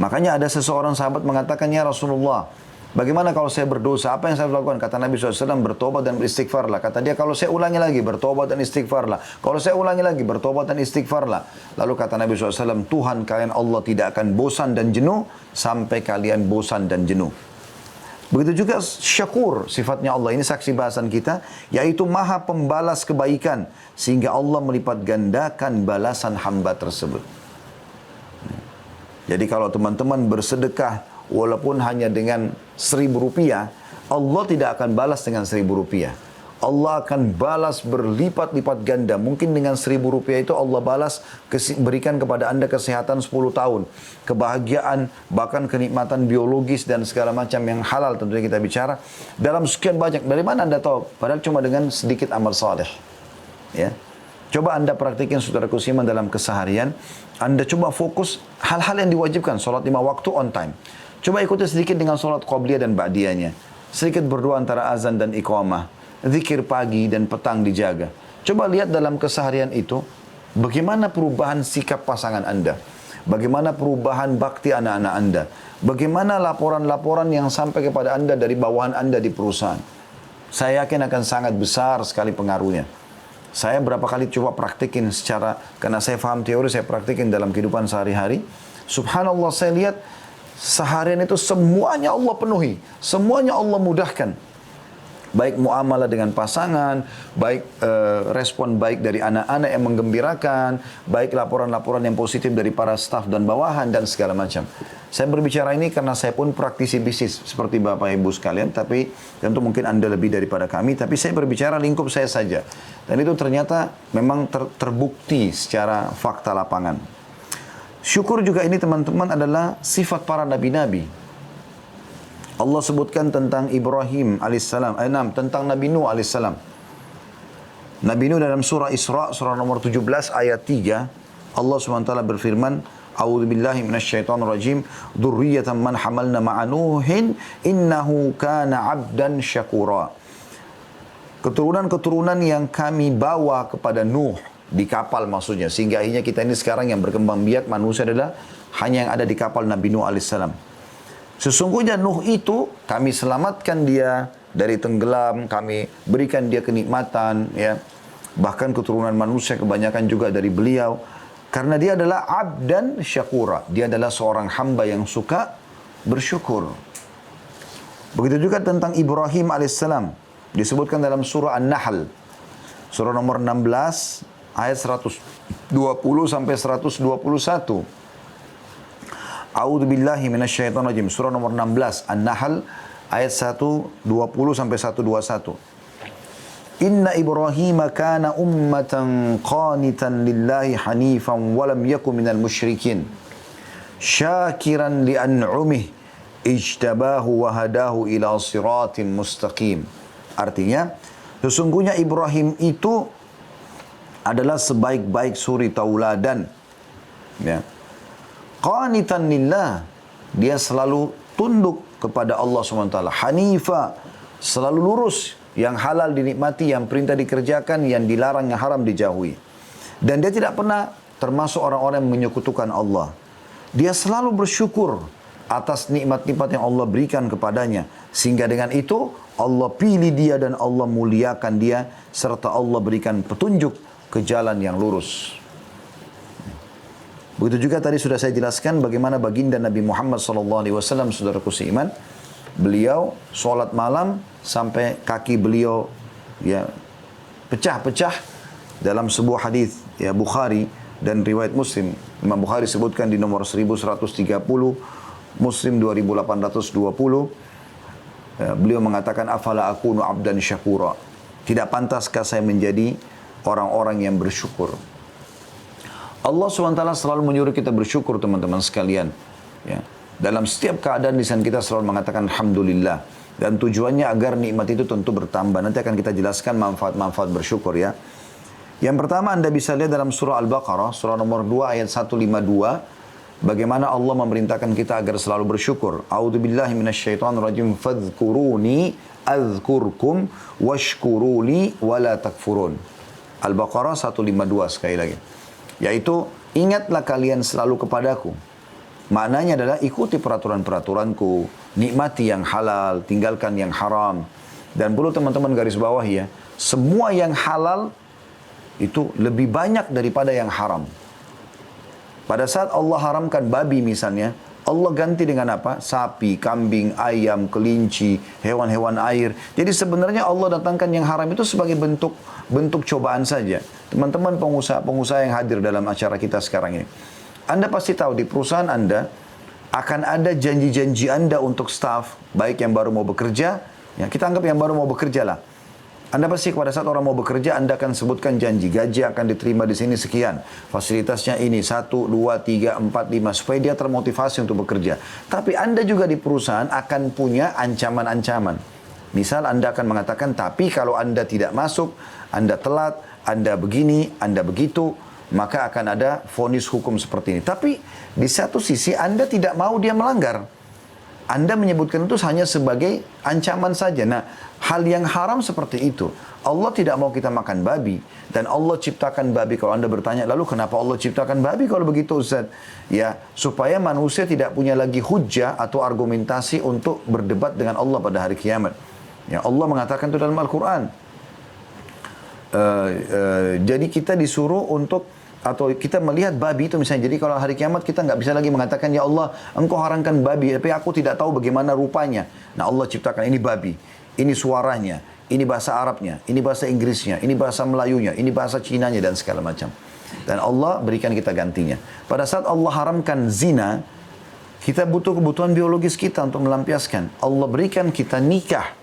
Makanya ada seseorang sahabat mengatakan, ya Rasulullah, bagaimana kalau saya berdosa? Apa yang saya lakukan? Kata Nabi SAW, bertobat dan beristighfarlah. Kata dia, kalau saya ulangi lagi, bertobat dan istighfarlah. Kalau saya ulangi lagi, bertobat dan istighfarlah. Lalu kata Nabi SAW, Tuhan kalian Allah tidak akan bosan dan jenuh sampai kalian bosan dan jenuh. Begitu juga syakur, sifatnya Allah. Ini saksi bahasan kita, yaitu maha pembalas kebaikan. Sehingga Allah melipat gandakan balasan hamba tersebut. Jadi kalau teman-teman bersedekah, walaupun hanya dengan Rp1.000, Allah tidak akan balas dengan Rp1.000. Allah akan balas berlipat-lipat ganda. Mungkin dengan Rp1.000 itu Allah balas, berikan kepada Anda kesehatan 10 tahun. Kebahagiaan, bahkan kenikmatan biologis dan segala macam yang halal tentunya kita bicara. Dalam sekian banyak, dari mana Anda tahu? Padahal cuma dengan sedikit amal saleh. Ya. Coba Anda praktikin saudaraku seiman dalam keseharian. Anda coba fokus hal-hal yang diwajibkan. Salat 5 waktu on time. Coba ikuti sedikit dengan salat qabliyah dan ba'diyahnya. Sedikit berdoa antara azan dan iqamah. Zikir pagi dan petang dijaga. Coba lihat dalam keseharian itu, bagaimana perubahan sikap pasangan Anda. Bagaimana perubahan bakti anak-anak Anda. Bagaimana laporan-laporan yang sampai kepada Anda dari bawahan Anda di perusahaan. Saya yakin akan sangat besar sekali pengaruhnya. Saya berapa kali coba praktikin secara, karena saya paham teori, saya praktikin dalam kehidupan sehari-hari. Subhanallah, saya lihat seharian itu semuanya Allah penuhi. Semuanya Allah mudahkan. Baik muamalah dengan pasangan, baik respon baik dari anak-anak yang menggembirakan, baik laporan-laporan yang positif dari para staf dan bawahan, dan segala macam. Saya berbicara ini karena saya pun praktisi bisnis seperti Bapak Ibu sekalian, tapi tentu mungkin Anda lebih daripada kami, tapi saya berbicara lingkup saya saja. Dan itu ternyata memang terbukti secara fakta lapangan. Syukur juga ini teman-teman adalah sifat para nabi-nabi. Allah sebutkan tentang Ibrahim alaihissalam, tentang Nabi Nuh alaihissalam. Nabi Nuh dalam surah Isra, surah nomor 17 ayat 3, Allah SWT berfirman, A'udzu billahi minasyaitonir rajim, dzurriyyatan man hamalna ma'a Nuhin innahu kana 'abdan syakura. Keturunan-keturunan yang kami bawa kepada Nuh di kapal maksudnya, sehingga akhirnya kita ini sekarang yang berkembang biak manusia adalah hanya yang ada di kapal Nabi Nuh alaihissalam. Sesungguhnya Nuh itu kami selamatkan dia dari tenggelam, kami berikan dia kenikmatan, ya. Bahkan keturunan manusia kebanyakan juga dari beliau. Karena dia adalah abdan syakura. Dia adalah seorang hamba yang suka bersyukur. Begitu juga tentang Ibrahim alaihissalam. Disebutkan dalam surah An-Nahl. Surah nomor 16 ayat 120 sampai 121. A'udzu billahi minasyaitonir rajim. Surah nomor 16 An-Nahl ayat 120 sampai 121. Inna Ibrahim kana ummatan qanitan lillahi hanifan wa lam yakun minal musyrikin. Syakiran li an'umih ijtabahu wa hadahu ila siratin mustaqim. Artinya, sesungguhnya Ibrahim itu adalah sebaik-baik suri tauladan. Ya. Qanitan lillah, dia selalu tunduk kepada Allah SWT. Hanifa, selalu lurus, yang halal dinikmati, yang perintah dikerjakan, yang dilarang, yang haram dijauhi. Dan dia tidak pernah termasuk orang-orang yang menyekutukan Allah. Dia selalu bersyukur atas nikmat-nikmat yang Allah berikan kepadanya. Sehingga dengan itu Allah pilih dia dan Allah muliakan dia, serta Allah berikan petunjuk ke jalan yang lurus. Begitu juga tadi sudah saya jelaskan bagaimana baginda Nabi Muhammad SAW, saudaraku seiman, beliau sholat malam sampai kaki beliau ya pecah-pecah dalam sebuah hadis ya Bukhari dan riwayat Muslim. Imam Bukhari sebutkan di nomor 1130, Muslim 2820. Ya, beliau mengatakan, afala akunu abdan syakura. Tidak pantaskah saya menjadi orang-orang yang bersyukur? Allah SWT selalu menyuruh kita bersyukur teman-teman sekalian. Ya. Dalam setiap keadaan lisan kita selalu mengatakan Alhamdulillah. Dan tujuannya agar nikmat itu tentu bertambah. Nanti akan kita jelaskan manfaat-manfaat bersyukur ya. Yang pertama Anda bisa lihat dalam surah Al-Baqarah, surah nomor 2 ayat 152. Bagaimana Allah memerintahkan kita agar selalu bersyukur. A'udzu billahi minasyaitonir rajim. Fadhkuruni adzkurkum washkuruli wala takfurun. Al-Baqarah 152 sekali lagi. Yaitu, ingatlah kalian selalu kepadaku. Maknanya adalah ikuti peraturan-peraturanku, nikmati yang halal, tinggalkan yang haram. Dan perlu teman-teman garis bawah ya, semua yang halal itu lebih banyak daripada yang haram. Pada saat Allah haramkan babi misalnya, Allah ganti dengan apa? Sapi, kambing, ayam, kelinci, hewan-hewan air. Jadi sebenarnya Allah datangkan yang haram itu sebagai bentuk cobaan saja. Teman-teman pengusaha yang hadir dalam acara kita sekarang ini. Anda pasti tahu di perusahaan Anda akan ada janji-janji Anda untuk staff, baik yang baru mau bekerja, ya kita anggap yang baru mau bekerja lah. Anda pasti pada saat orang mau bekerja, Anda akan sebutkan janji. Gaji akan diterima di sini sekian. Fasilitasnya ini 1, 2, 3, 4, 5. Supaya dia termotivasi untuk bekerja. Tapi Anda juga di perusahaan akan punya ancaman-ancaman. Misal Anda akan mengatakan, tapi kalau Anda tidak masuk, Anda telat, Anda begini, Anda begitu, maka akan ada vonis hukum seperti ini. Tapi di satu sisi Anda tidak mau dia melanggar. Anda menyebutkan itu hanya sebagai ancaman saja. Nah, hal yang haram seperti itu. Allah tidak mau kita makan babi. Dan Allah ciptakan babi. Kalau Anda bertanya, lalu kenapa Allah ciptakan babi kalau begitu Ustaz? Ya, supaya manusia tidak punya lagi hujjah atau argumentasi untuk berdebat dengan Allah pada hari kiamat. Ya, Allah mengatakan itu dalam Al-Quran. Jadi kita disuruh untuk atau kita melihat babi itu misalnya, jadi kalau hari kiamat kita nggak bisa lagi mengatakan, ya Allah engkau haramkan babi, tapi aku tidak tahu bagaimana rupanya. Nah Allah ciptakan ini babi, ini suaranya, ini bahasa Arabnya, ini bahasa Inggrisnya, ini bahasa Melayunya, ini bahasa Cinanya dan segala macam. Dan Allah berikan kita gantinya. Pada saat Allah haramkan zina, kita butuh kebutuhan biologis kita untuk melampiaskan. Allah berikan kita nikah.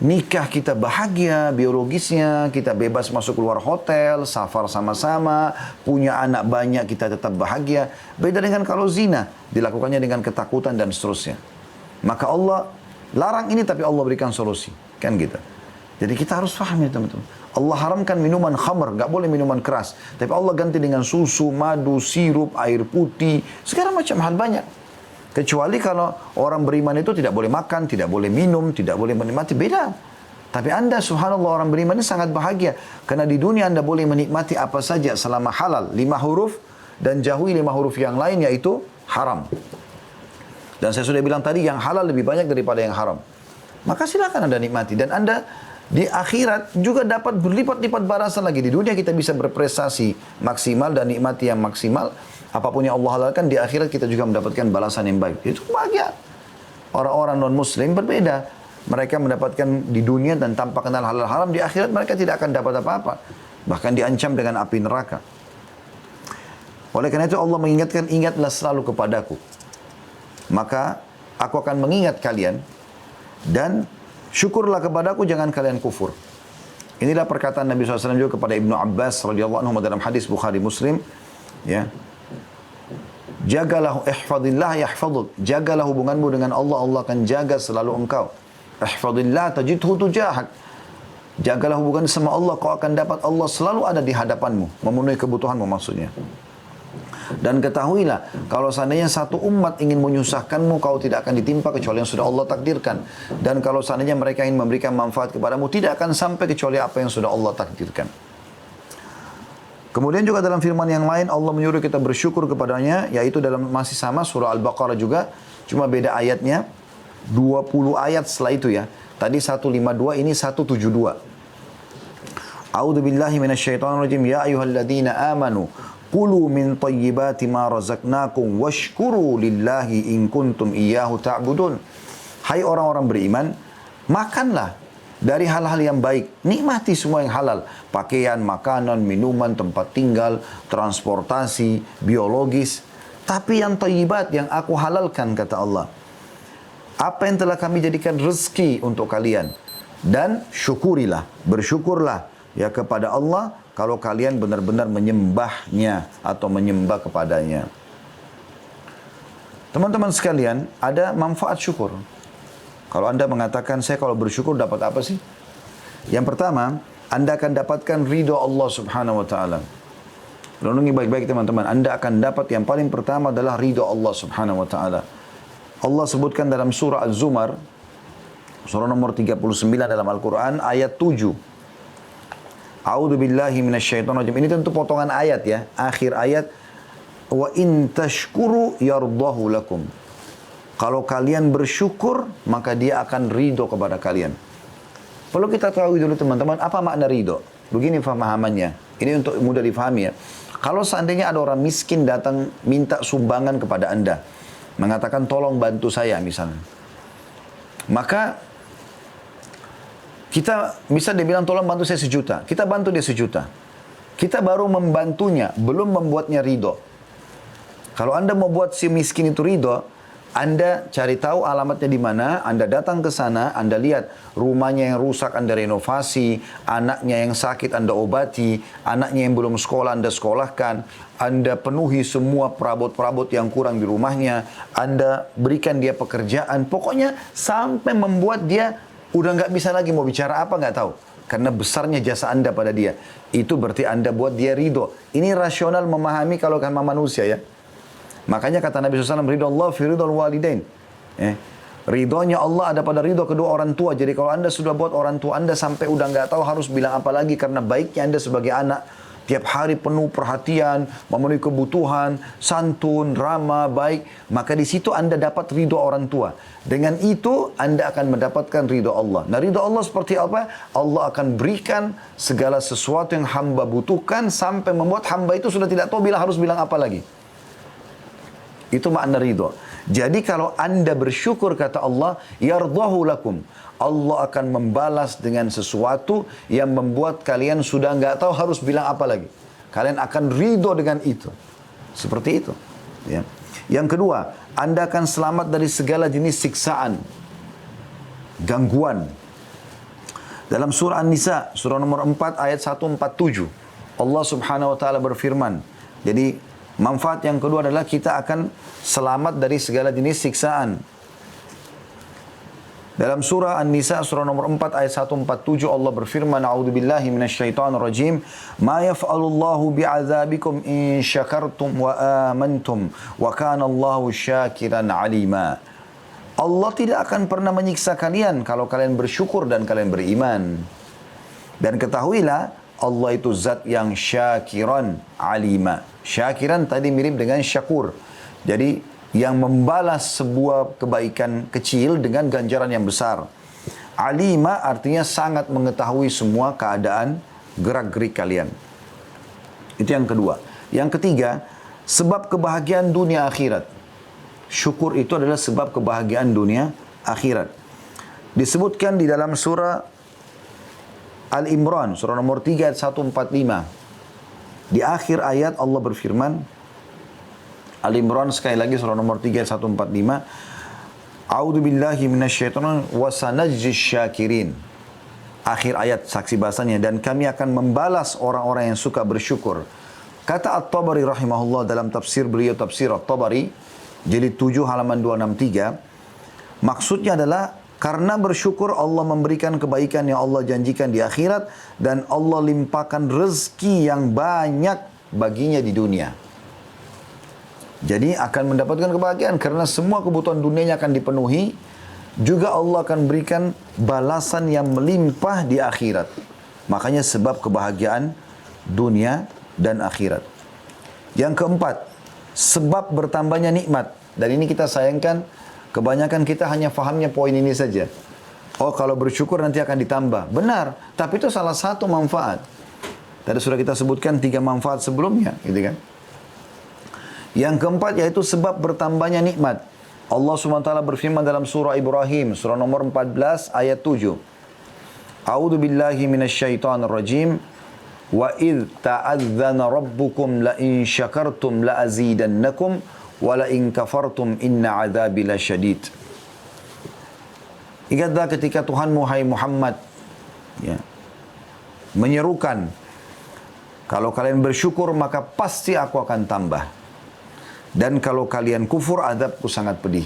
Nikah kita bahagia, biologisnya, kita bebas masuk keluar hotel, safar sama-sama, punya anak banyak, kita tetap bahagia. Beda dengan kalau zina, dilakukannya dengan ketakutan dan seterusnya. Maka Allah larang ini tapi Allah berikan solusi. Kan gitu. Jadi kita harus paham ya teman-teman. Allah haramkan minuman khamr, gak boleh minuman keras. Tapi Allah ganti dengan susu, madu, sirup, air putih, segala macam hal banyak. Kecuali kalau orang beriman itu tidak boleh makan, tidak boleh minum, tidak boleh menikmati, beda. Tapi Anda subhanallah orang beriman ini sangat bahagia. Karena di dunia Anda boleh menikmati apa saja selama halal. 5 huruf dan jauhi 5 huruf yang lain yaitu haram. Dan saya sudah bilang tadi yang halal lebih banyak daripada yang haram. Maka silakan Anda nikmati. Dan Anda di akhirat juga dapat berlipat-lipat balasan lagi. Di dunia kita bisa berprestasi maksimal dan nikmati yang maksimal. Apapun yang Allah halalkan, di akhirat kita juga mendapatkan balasan yang baik. Itu bahagia. Orang-orang non-muslim berbeda. Mereka mendapatkan di dunia dan tanpa kenal halal haram, di akhirat mereka tidak akan dapat apa-apa. Bahkan diancam dengan api neraka. Oleh karena itu Allah mengingatkan, ingatlah selalu kepadaku. Maka aku akan mengingat kalian. Dan syukurlah kepadaku, jangan kalian kufur. Inilah perkataan Nabi SAW juga kepada Ibnu Abbas radhiyallahu anhu dalam hadis Bukhari Muslim. Ya. Jagalah, ihfadillah yahfaduk. Jagalah hubunganmu dengan Allah, Allah akan jaga selalu engkau. Ihfadillah tajidhu tujahak. Jagalah hubungan sama Allah, kau akan dapat Allah selalu ada di hadapanmu, memenuhi kebutuhanmu maksudnya. Dan ketahuilah, kalau seandainya satu umat ingin menyusahkanmu, kau tidak akan ditimpa kecuali yang sudah Allah takdirkan. Dan kalau seandainya mereka ingin memberikan manfaat kepadamu, tidak akan sampai kecuali apa yang sudah Allah takdirkan. Kemudian juga dalam firman yang lain Allah menyuruh kita bersyukur kepadanya, yaitu dalam masih sama surah Al-Baqarah juga, cuma beda ayatnya, 20 ayat setelah itu ya. Tadi 152, ini 172. A'udzu billahi minasyaitonir rajim. Ya ayyuhalladzina amanu kulu min thayyibati ma razaqnakum washkuru lillahi in kuntum iyyahu ta'budun. Hai orang-orang beriman, makanlah dari hal-hal yang baik, nikmati semua yang halal. Pakaian, makanan, minuman, tempat tinggal, transportasi, biologis. Tapi yang thayyibat, yang aku halalkan, kata Allah. Apa yang telah kami jadikan rezeki untuk kalian. Dan syukurilah, bersyukurlah ya kepada Allah kalau kalian benar-benar menyembahnya atau menyembah kepadanya. Teman-teman sekalian, ada manfaat syukur. Kalau Anda mengatakan, saya kalau bersyukur dapat apa sih? Yang pertama, Anda akan dapatkan ridho Allah subhanahu wa ta'ala. Renungi baik-baik teman-teman. Anda akan dapat yang paling pertama adalah ridho Allah subhanahu wa ta'ala. Allah sebutkan dalam surah Az-Zumar, surah nomor 39 dalam Al-Quran, ayat 7. A'udzu billahi minasyaitonir rajim. Ini tentu potongan ayat ya. Akhir ayat, wa in tashkuru yardahu lakum. Kalau kalian bersyukur, maka dia akan ridho kepada kalian. Perlu kita tahu dulu teman-teman, apa makna ridho? Begini pemahamannya. Ini untuk mudah difahami ya. Kalau seandainya ada orang miskin datang minta sumbangan kepada Anda, mengatakan tolong bantu saya misalnya. Maka kita bisa dia bilang tolong bantu saya 1 juta. Kita bantu dia 1 juta. Kita baru membantunya, belum membuatnya ridho. Kalau Anda mau buat si miskin itu ridho, Anda cari tahu alamatnya di mana, Anda datang ke sana, Anda lihat rumahnya yang rusak, Anda renovasi, anaknya yang sakit, Anda obati, anaknya yang belum sekolah, Anda sekolahkan, Anda penuhi semua perabot-perabot yang kurang di rumahnya, Anda berikan dia pekerjaan, pokoknya sampai membuat dia udah nggak bisa lagi mau bicara apa nggak tahu. Karena besarnya jasa Anda pada dia. Itu berarti Anda buat dia ridho. Ini rasional memahami kalau sama manusia ya. Makanya kata Nabi SAW, ridho Allah fi ridho walidain. Ridhonya Allah ada pada ridho kedua orang tua. Jadi kalau Anda sudah buat orang tua Anda sampai udah nggak tahu harus bilang apa lagi karena baiknya Anda sebagai anak tiap hari penuh perhatian, memenuhi kebutuhan, santun, ramah, baik, maka di situ Anda dapat ridho orang tua. Dengan itu Anda akan mendapatkan ridho Allah. Nah, ridho Allah seperti apa? Allah akan berikan segala sesuatu yang hamba butuhkan sampai membuat hamba itu sudah tidak tahu harus bilang apa lagi. Itu makna ridho. Jadi kalau Anda bersyukur kata Allah, yardahu lakum. Allah akan membalas dengan sesuatu yang membuat kalian sudah nggak tahu harus bilang apa lagi. Kalian akan ridho dengan itu. Seperti itu. Ya. Yang kedua, Anda akan selamat dari segala jenis siksaan, gangguan. Dalam surah An-Nisa, surah nomor 4 ayat 147, Allah Subhanahu wa taala berfirman. Jadi manfaat yang kedua adalah kita akan selamat dari segala jenis siksaan. Dalam surah An-Nisa surah nomor 4 ayat 147 Allah berfirman, a'udzubillahi minasyaitonir rajim, ma yaf'alullahu bi'adzabikum in syakartum wa amantum wa kana Allahu syakiran alima. Allah tidak akan pernah menyiksa kalian kalau kalian bersyukur dan kalian beriman. Dan ketahuilah Allah itu zat yang syakiran alima. Syakiran tadi mirip dengan syakur. Jadi yang membalas sebuah kebaikan kecil dengan ganjaran yang besar. Alima artinya sangat mengetahui semua keadaan gerak-gerik kalian. Itu yang kedua. Yang ketiga, sebab kebahagiaan dunia akhirat. Syukur itu adalah sebab kebahagiaan dunia akhirat. Disebutkan di dalam surah Al-Imran, surah nomor 3 ayat 145. Di akhir ayat Allah berfirman, Al-Imran sekali lagi surah nomor 3 ayat 145, A'udzu billahi minasyaitonir wa sanajjis syakirin. Akhir ayat saksi bahasanya, dan kami akan membalas orang-orang yang suka bersyukur. Kata At-Tabari rahimahullah dalam tafsir beliau, tafsir At-Tabari jilid 7 halaman 263, maksudnya adalah karena bersyukur Allah memberikan kebaikan yang Allah janjikan di akhirat dan Allah limpahkan rezeki yang banyak baginya di dunia. Jadi akan mendapatkan kebahagiaan karena semua kebutuhan dunianya akan dipenuhi. Juga Allah akan berikan balasan yang melimpah di akhirat. Makanya sebab kebahagiaan dunia dan akhirat. Yang keempat, sebab bertambahnya nikmat. Dan ini kita sayangkan, kebanyakan kita hanya fahamnya poin ini saja. Oh, kalau bersyukur nanti akan ditambah. Benar, tapi itu salah satu manfaat. Tadi sudah kita sebutkan 3 manfaat sebelumnya, gitu kan? Yang keempat yaitu sebab bertambahnya nikmat. Allah SWT berfirman dalam surah Ibrahim, surah nomor 14 ayat 7. A'udzu billahi minasyaitonir rajim. Wa idz ta'adzana rabbukum la in syakartum la azidannakum wala in kafartum inna adzabi lasyadid. Ingatlah ketika Tuhanmu hai Muhammad menyerukan, kalau kalian bersyukur maka pasti aku akan tambah, dan kalau kalian kufur azabku sangat pedih.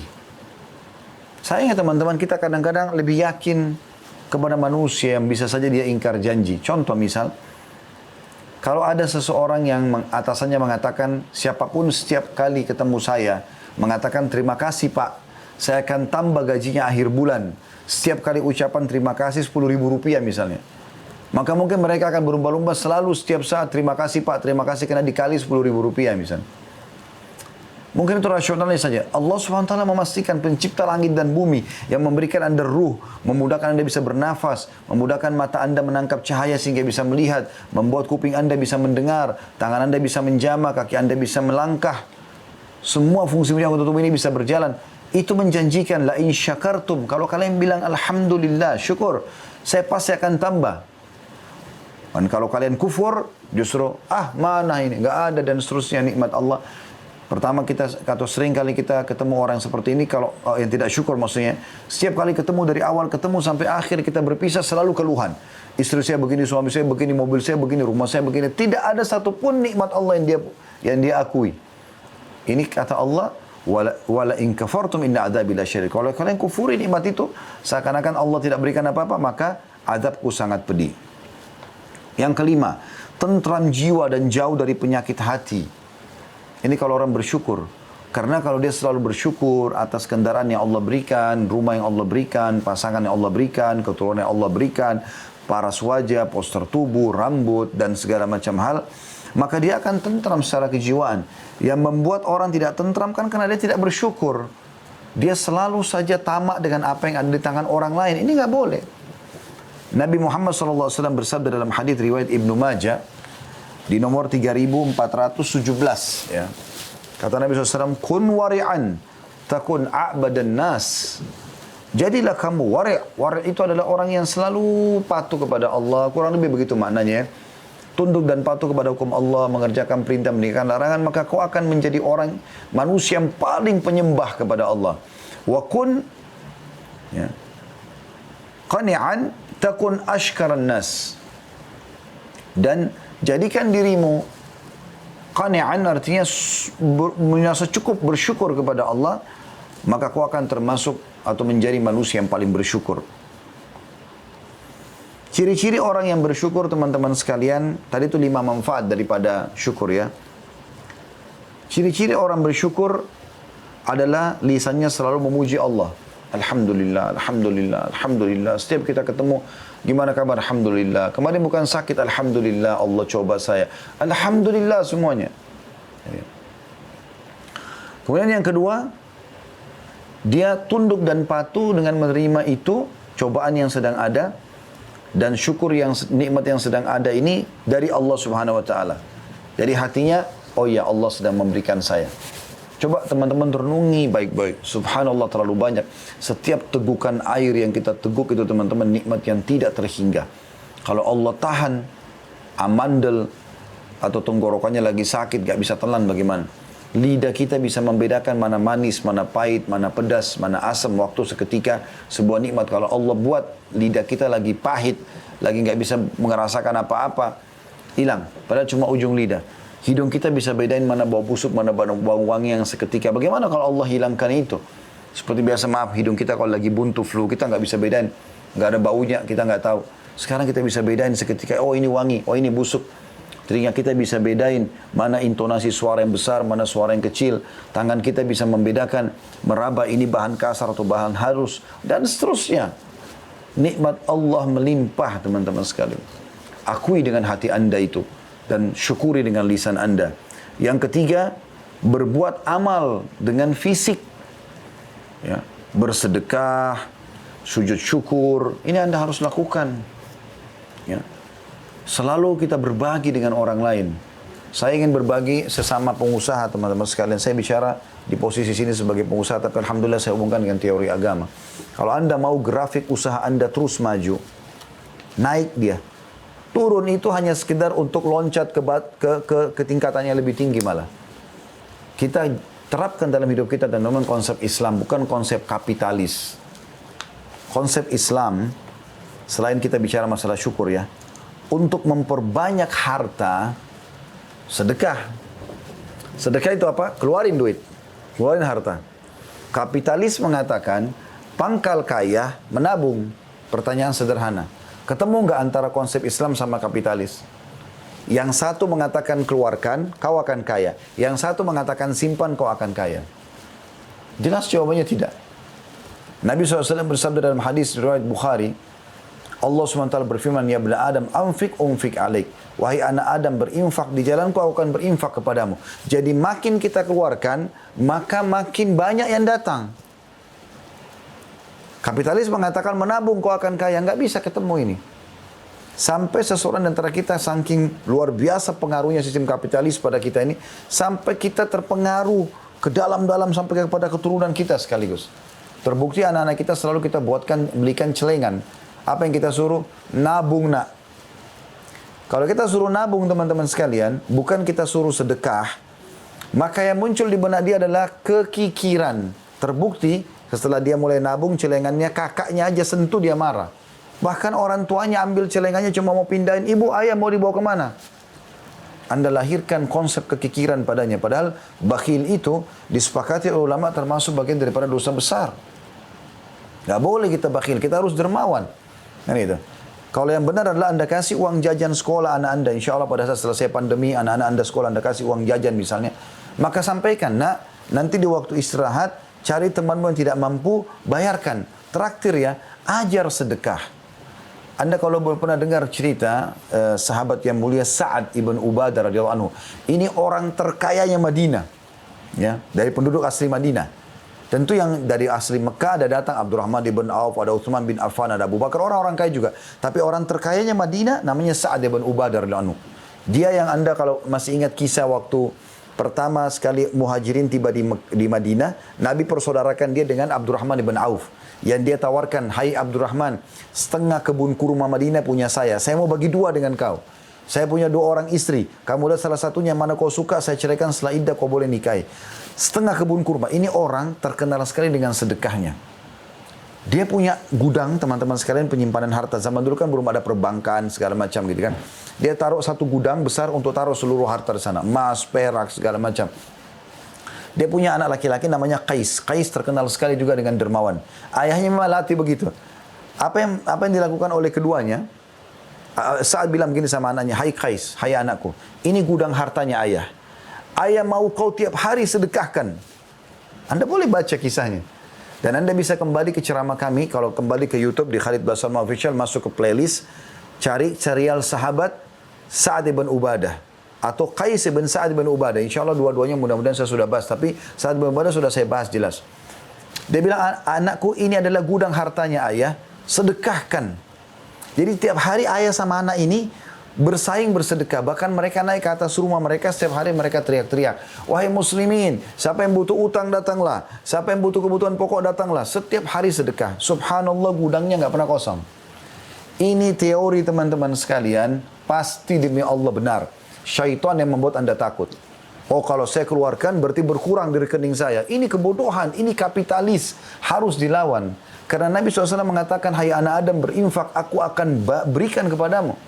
Sayangnya teman-teman, kita kadang-kadang lebih yakin kepada manusia yang bisa saja dia ingkar janji. Contoh misal, kalau ada seseorang yang atasannya mengatakan, siapapun setiap kali ketemu saya, mengatakan terima kasih Pak, saya akan tambah gajinya akhir bulan. Setiap kali ucapan terima kasih 10.000 rupiah misalnya. Maka mungkin mereka akan berlomba-lomba selalu setiap saat terima kasih Pak, terima kasih, karena dikali 10.000 rupiah misalnya. Mungkin itu rasionalnya saja. Allah SWT memastikan pencipta langit dan bumi yang memberikan Anda ruh, memudahkan Anda bisa bernafas, memudahkan mata Anda menangkap cahaya sehingga bisa melihat, membuat kuping Anda bisa mendengar, tangan Anda bisa menjamah, kaki Anda bisa melangkah. Semua fungsi anggota tubuh ini bisa berjalan. Itu menjanjikan la in syakartum. Kalau kalian bilang alhamdulillah, syukur, saya pasti akan tambah. Dan kalau kalian kufur, justru mana ini, nggak ada dan seterusnya nikmat Allah. Pertama atau sering kali kita ketemu orang seperti ini, kalau yang tidak syukur maksudnya, setiap kali ketemu dari awal ketemu sampai akhir kita berpisah selalu keluhan. Istri saya begini, suami saya begini, mobil saya begini, rumah saya begini. Tidak ada satupun nikmat Allah yang dia akui. Ini kata Allah, wala in kafartum inna adzabi lasyadid. Kalau kalian kufuri nikmat itu, seakan-akan Allah tidak berikan apa-apa, maka azabku sangat pedih. Yang kelima, tentram jiwa dan jauh dari penyakit hati. Ini kalau orang bersyukur. Karena kalau dia selalu bersyukur atas kendaraan yang Allah berikan, rumah yang Allah berikan, pasangan yang Allah berikan, keturunan yang Allah berikan, paras wajah, postur tubuh, rambut, dan segala macam hal, maka dia akan tentram secara kejiwaan. Yang membuat orang tidak tentram kan karena dia tidak bersyukur. Dia selalu saja tamak dengan apa yang ada di tangan orang lain. Ini nggak boleh. Nabi Muhammad SAW bersabda dalam hadis riwayat Ibnu Majah, di nomor 3417 ya. Kata Nabi SAW, kun wari'an takun a'badan nas. Jadilah kamu wari'. Wari' itu adalah orang yang selalu patuh kepada Allah. Kurang lebih begitu maknanya. Tunduk dan patuh kepada hukum Allah, mengerjakan perintah, meninggalkan larangan, maka kau akan menjadi orang manusia yang paling penyembah kepada Allah. Wa kun ya, qani'an takun ashkaran nas. Dan jadikan dirimu qani'an, artinya merasa cukup bersyukur kepada Allah, maka kau akan termasuk atau menjadi manusia yang paling bersyukur. Ciri-ciri orang yang bersyukur teman-teman sekalian, tadi itu 5 manfaat daripada syukur ya. Ciri-ciri orang bersyukur adalah lisannya selalu memuji Allah. Alhamdulillah, Alhamdulillah, Alhamdulillah. Setiap kita ketemu, gimana kabar? Alhamdulillah. Kemarin bukan sakit, Alhamdulillah, Allah coba saya. Alhamdulillah semuanya. Kemudian yang kedua, dia tunduk dan patuh dengan menerima itu, cobaan yang sedang ada, dan syukur yang nikmat yang sedang ada ini dari Allah Subhanahu wa taala. Jadi hatinya, oh ya Allah sedang memberikan saya. Coba teman-teman renungi baik-baik. Subhanallah terlalu banyak. Setiap tegukan air yang kita teguk itu teman-teman nikmat yang tidak terhingga. Kalau Allah tahan amandel atau tenggorokannya lagi sakit, gak bisa telan bagaimana? Lidah kita bisa membedakan mana manis, mana pahit, mana pedas, mana asam waktu seketika. Sebuah nikmat kalau Allah buat lidah kita lagi pahit, lagi gak bisa merasakan apa-apa, hilang. Padahal cuma ujung lidah. Hidung kita bisa bedain mana bau busuk, mana bau wangi yang seketika. Bagaimana kalau Allah hilangkan itu? Seperti biasa, maaf, hidung kita kalau lagi buntu flu, kita nggak bisa bedain. Nggak ada baunya, kita nggak tahu. Sekarang kita bisa bedain seketika, oh ini wangi, oh ini busuk. Telinga kita bisa bedain mana intonasi suara yang besar, mana suara yang kecil. Tangan kita bisa membedakan, meraba ini bahan kasar atau bahan halus. Dan seterusnya. Nikmat Allah melimpah teman-teman sekalian. Akui dengan hati anda itu. Dan syukuri dengan lisan anda. Yang ketiga, berbuat amal dengan fisik. Ya, bersedekah, sujud syukur. Ini anda harus lakukan. Ya. Selalu kita berbagi dengan orang lain. Saya ingin berbagi sesama pengusaha teman-teman sekalian. Saya bicara di posisi sini sebagai pengusaha, tapi alhamdulillah saya hubungkan dengan teori agama. Kalau anda mau grafik usaha anda terus maju, naik dia. Turun itu hanya sekedar untuk loncat ke tingkatan yang lebih tinggi malah. Kita terapkan dalam hidup kita dan memang konsep Islam, bukan konsep kapitalis. Konsep Islam, selain kita bicara masalah syukur ya, untuk memperbanyak harta, sedekah. Sedekah itu apa? Keluarin duit, keluarin harta. Kapitalis mengatakan, pangkal kaya menabung. Pertanyaan sederhana. Ketemu nggak antara konsep Islam sama kapitalis? Yang satu mengatakan keluarkan, kau akan kaya. Yang satu mengatakan simpan, kau akan kaya. Jelas jawabannya tidak. Nabi SAW bersabda dalam hadis riwayat Bukhari, Allah SWT berfirman, ya ibna Adam, anfik unfik alaik. Wahai anak Adam, berinfak di jalanku, aku akan berinfak kepadamu. Jadi makin kita keluarkan, maka makin banyak yang datang. Kapitalis mengatakan menabung kau akan kaya. Nggak bisa ketemu ini. Sampai seseorang di antara kita saking luar biasa pengaruhnya sistem kapitalis pada kita ini, sampai kita terpengaruh ke dalam-dalam sampai kepada keturunan kita sekaligus. Terbukti anak-anak kita selalu kita belikan celengan. Apa yang kita suruh? Nabung nak. Kalau kita suruh nabung teman-teman sekalian, bukan kita suruh sedekah, maka yang muncul di benak dia adalah kekikiran. Terbukti setelah dia mulai nabung celengannya, kakaknya aja sentuh dia marah. Bahkan orang tuanya ambil celengannya cuma mau pindahin, ibu ayah mau dibawa kemana? Anda lahirkan konsep kekikiran padanya. Padahal bakhil itu disepakati oleh ulama termasuk bagian daripada dosa besar. Gak boleh kita bakhil, kita harus dermawan. Kan itu. Kalau yang benar adalah Anda kasih uang jajan sekolah anak Anda. Insya Allah pada saat selesai pandemi, anak-anak Anda sekolah, Anda kasih uang jajan misalnya. Maka sampaikan, nak, nanti di waktu istirahat, cari temanmu yang tidak mampu, bayarkan. Traktir ya, ajar sedekah. Anda kalau belum pernah dengar cerita sahabat yang mulia Sa'ad ibn Ubadah radhiyallahu anhu. Ini orang terkayanya Madinah. Ya, dari penduduk asli Madinah. Tentu yang dari asli Mekah ada datang Abdurrahman ibn Auf, ada Utsman bin Affan, ada Abu Bakar, orang-orang kaya juga. Tapi orang terkayanya Madinah namanya Sa'ad ibn Ubadah radhiyallahu anhu. Dia yang Anda kalau masih ingat kisah waktu pertama sekali Muhajirin tiba di Madinah, Nabi persaudarakan dia dengan Abdurrahman ibn Auf. Yang dia tawarkan, hai Abdurrahman, setengah kebun kurma Madinah punya saya mau bagi dua dengan kau. Saya punya 2 orang istri, kamu lihat salah satunya mana kau suka, saya ceraikan setelah iddah kau boleh nikahi. Setengah kebun kurma, ini orang terkenal sekali dengan sedekahnya. Dia punya gudang, teman-teman sekalian, penyimpanan harta. Zaman dulu kan belum ada perbankan, segala macam gitu kan. Dia taruh satu gudang besar untuk taruh seluruh harta di sana. Emas, perak, segala macam. Dia punya anak laki-laki namanya Qais. Qais terkenal sekali juga dengan dermawan. Ayahnya memang latih begitu. Apa yang dilakukan oleh keduanya? Saat bilang begini sama anaknya, hai Qais, hai anakku, ini gudang hartanya ayah. Ayah mau kau tiap hari sedekahkan. Anda boleh baca kisahnya. Dan Anda bisa kembali ke ceramah kami, kalau kembali ke YouTube di Khalid Basalamah Official, masuk ke playlist, cari serial sahabat Sa'ad ibn Ubadah. Atau Qais ibn Sa'ad ibn Ubadah. Insya Allah dua-duanya mudah-mudahan saya sudah bahas. Tapi Sa'ad ibn Ubadah sudah saya bahas jelas. Dia bilang, anakku ini adalah gudang hartanya ayah, sedekahkan. Jadi tiap hari ayah sama anak ini bersaing bersedekah. Bahkan mereka naik ke atas rumah mereka, setiap hari mereka teriak-teriak. Wahai muslimin, siapa yang butuh utang datanglah. Siapa yang butuh kebutuhan pokok datanglah. Setiap hari sedekah. Subhanallah, gudangnya nggak pernah kosong. Ini teori teman-teman sekalian, pasti demi Allah benar. Syaitan yang membuat Anda takut. Oh, kalau saya keluarkan berarti berkurang di rekening saya. Ini kebodohan, ini kapitalis. Harus dilawan. Karena Nabi SAW mengatakan, hai anak Adam berinfak, aku akan berikan kepadamu.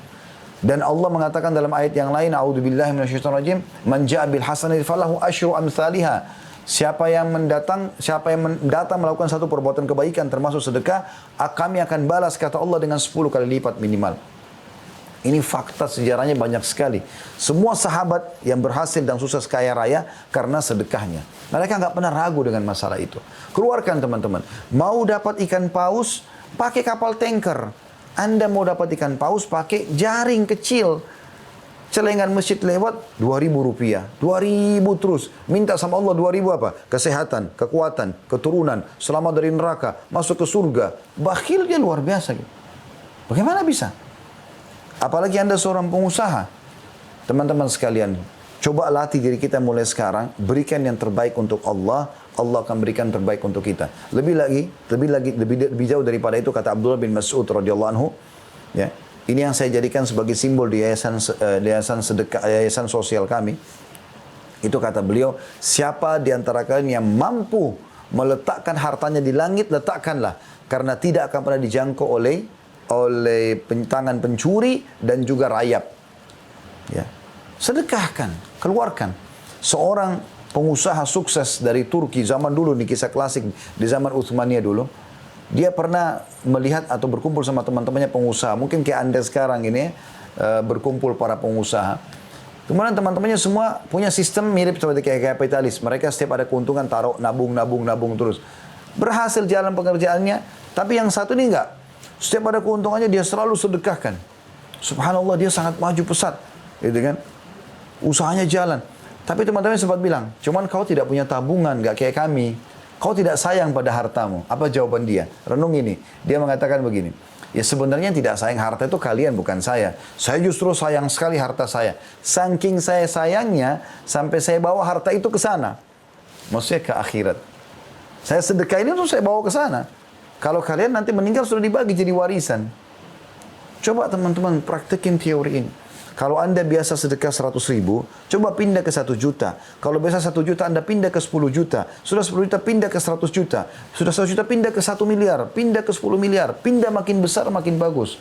Dan Allah mengatakan dalam ayat yang lain, A'udzubillahi minasyaitonirrajim, man ja'a bil hasanati falahu asyru amsalihha. Siapa yang datang melakukan satu perbuatan kebaikan termasuk sedekah, kami akan balas kata Allah dengan 10 kali lipat minimal. Ini fakta sejarahnya banyak sekali. Semua sahabat yang berhasil dan sukses kaya raya karena sedekahnya. Mereka nggak pernah ragu dengan masalah itu. Keluarkan teman-teman. Mau dapat ikan paus, pakai kapal tanker. Anda mau dapat ikan paus, pakai jaring kecil. Celengan masjid lewat, 2.000 rupiah. 2.000 terus. Minta sama Allah 2.000 apa? Kesehatan, kekuatan, keturunan, selamat dari neraka, masuk ke surga. Bakhilnya luar biasa. Bagaimana bisa? Apalagi Anda seorang pengusaha. Teman-teman sekalian, coba latih diri kita mulai sekarang. Berikan yang terbaik untuk Allah. Allah akan berikan terbaik untuk kita. Lebih jauh daripada itu, kata Abdullah bin Mas'ud radhiyallahu anhu. Ya, ini yang saya jadikan sebagai simbol di yayasan sedekah, yayasan sosial kami. Itu kata beliau, siapa di antara kalian yang mampu meletakkan hartanya di langit, letakkanlah. Karena tidak akan pernah dijangkau oleh tangan pencuri dan juga rayap. Ya. Sedekahkan, keluarkan. Seorang pengusaha sukses dari Turki zaman dulu, nih kisah klasik di zaman Utsmaniyah dulu. Dia pernah melihat atau berkumpul sama teman-temannya pengusaha. Mungkin kayak Anda sekarang ini berkumpul para pengusaha. Kemudian teman-temannya semua punya sistem mirip seperti kayak kapitalis. Mereka setiap ada keuntungan taruh nabung terus. Berhasil jalan pekerjaannya, tapi yang satu ini enggak. Setiap ada keuntungannya dia selalu sedekahkan. Subhanallah, dia sangat maju pesat, gitu kan? Usahanya jalan. Tapi teman-teman sempat bilang, cuman kau tidak punya tabungan, gak kayak kami. Kau tidak sayang pada hartamu. Apa jawaban dia? Renung ini. Dia mengatakan begini. Ya sebenarnya tidak sayang harta itu kalian, bukan saya. Saya justru sayang sekali harta saya. Saking saya sayangnya, sampai saya bawa harta itu ke sana. Maksudnya ke akhirat. Saya sedekah ini tuh saya bawa ke sana. Kalau kalian nanti meninggal sudah dibagi jadi warisan. Coba teman-teman praktekin teori ini. Kalau Anda biasa sedekah 100 ribu, coba pindah ke 1 juta. Kalau biasa 1 juta, Anda pindah ke 10 juta. Sudah 10 juta, pindah ke 100 juta. Sudah 100 juta, pindah ke 1 miliar. Pindah ke 10 miliar. Pindah makin besar, makin bagus.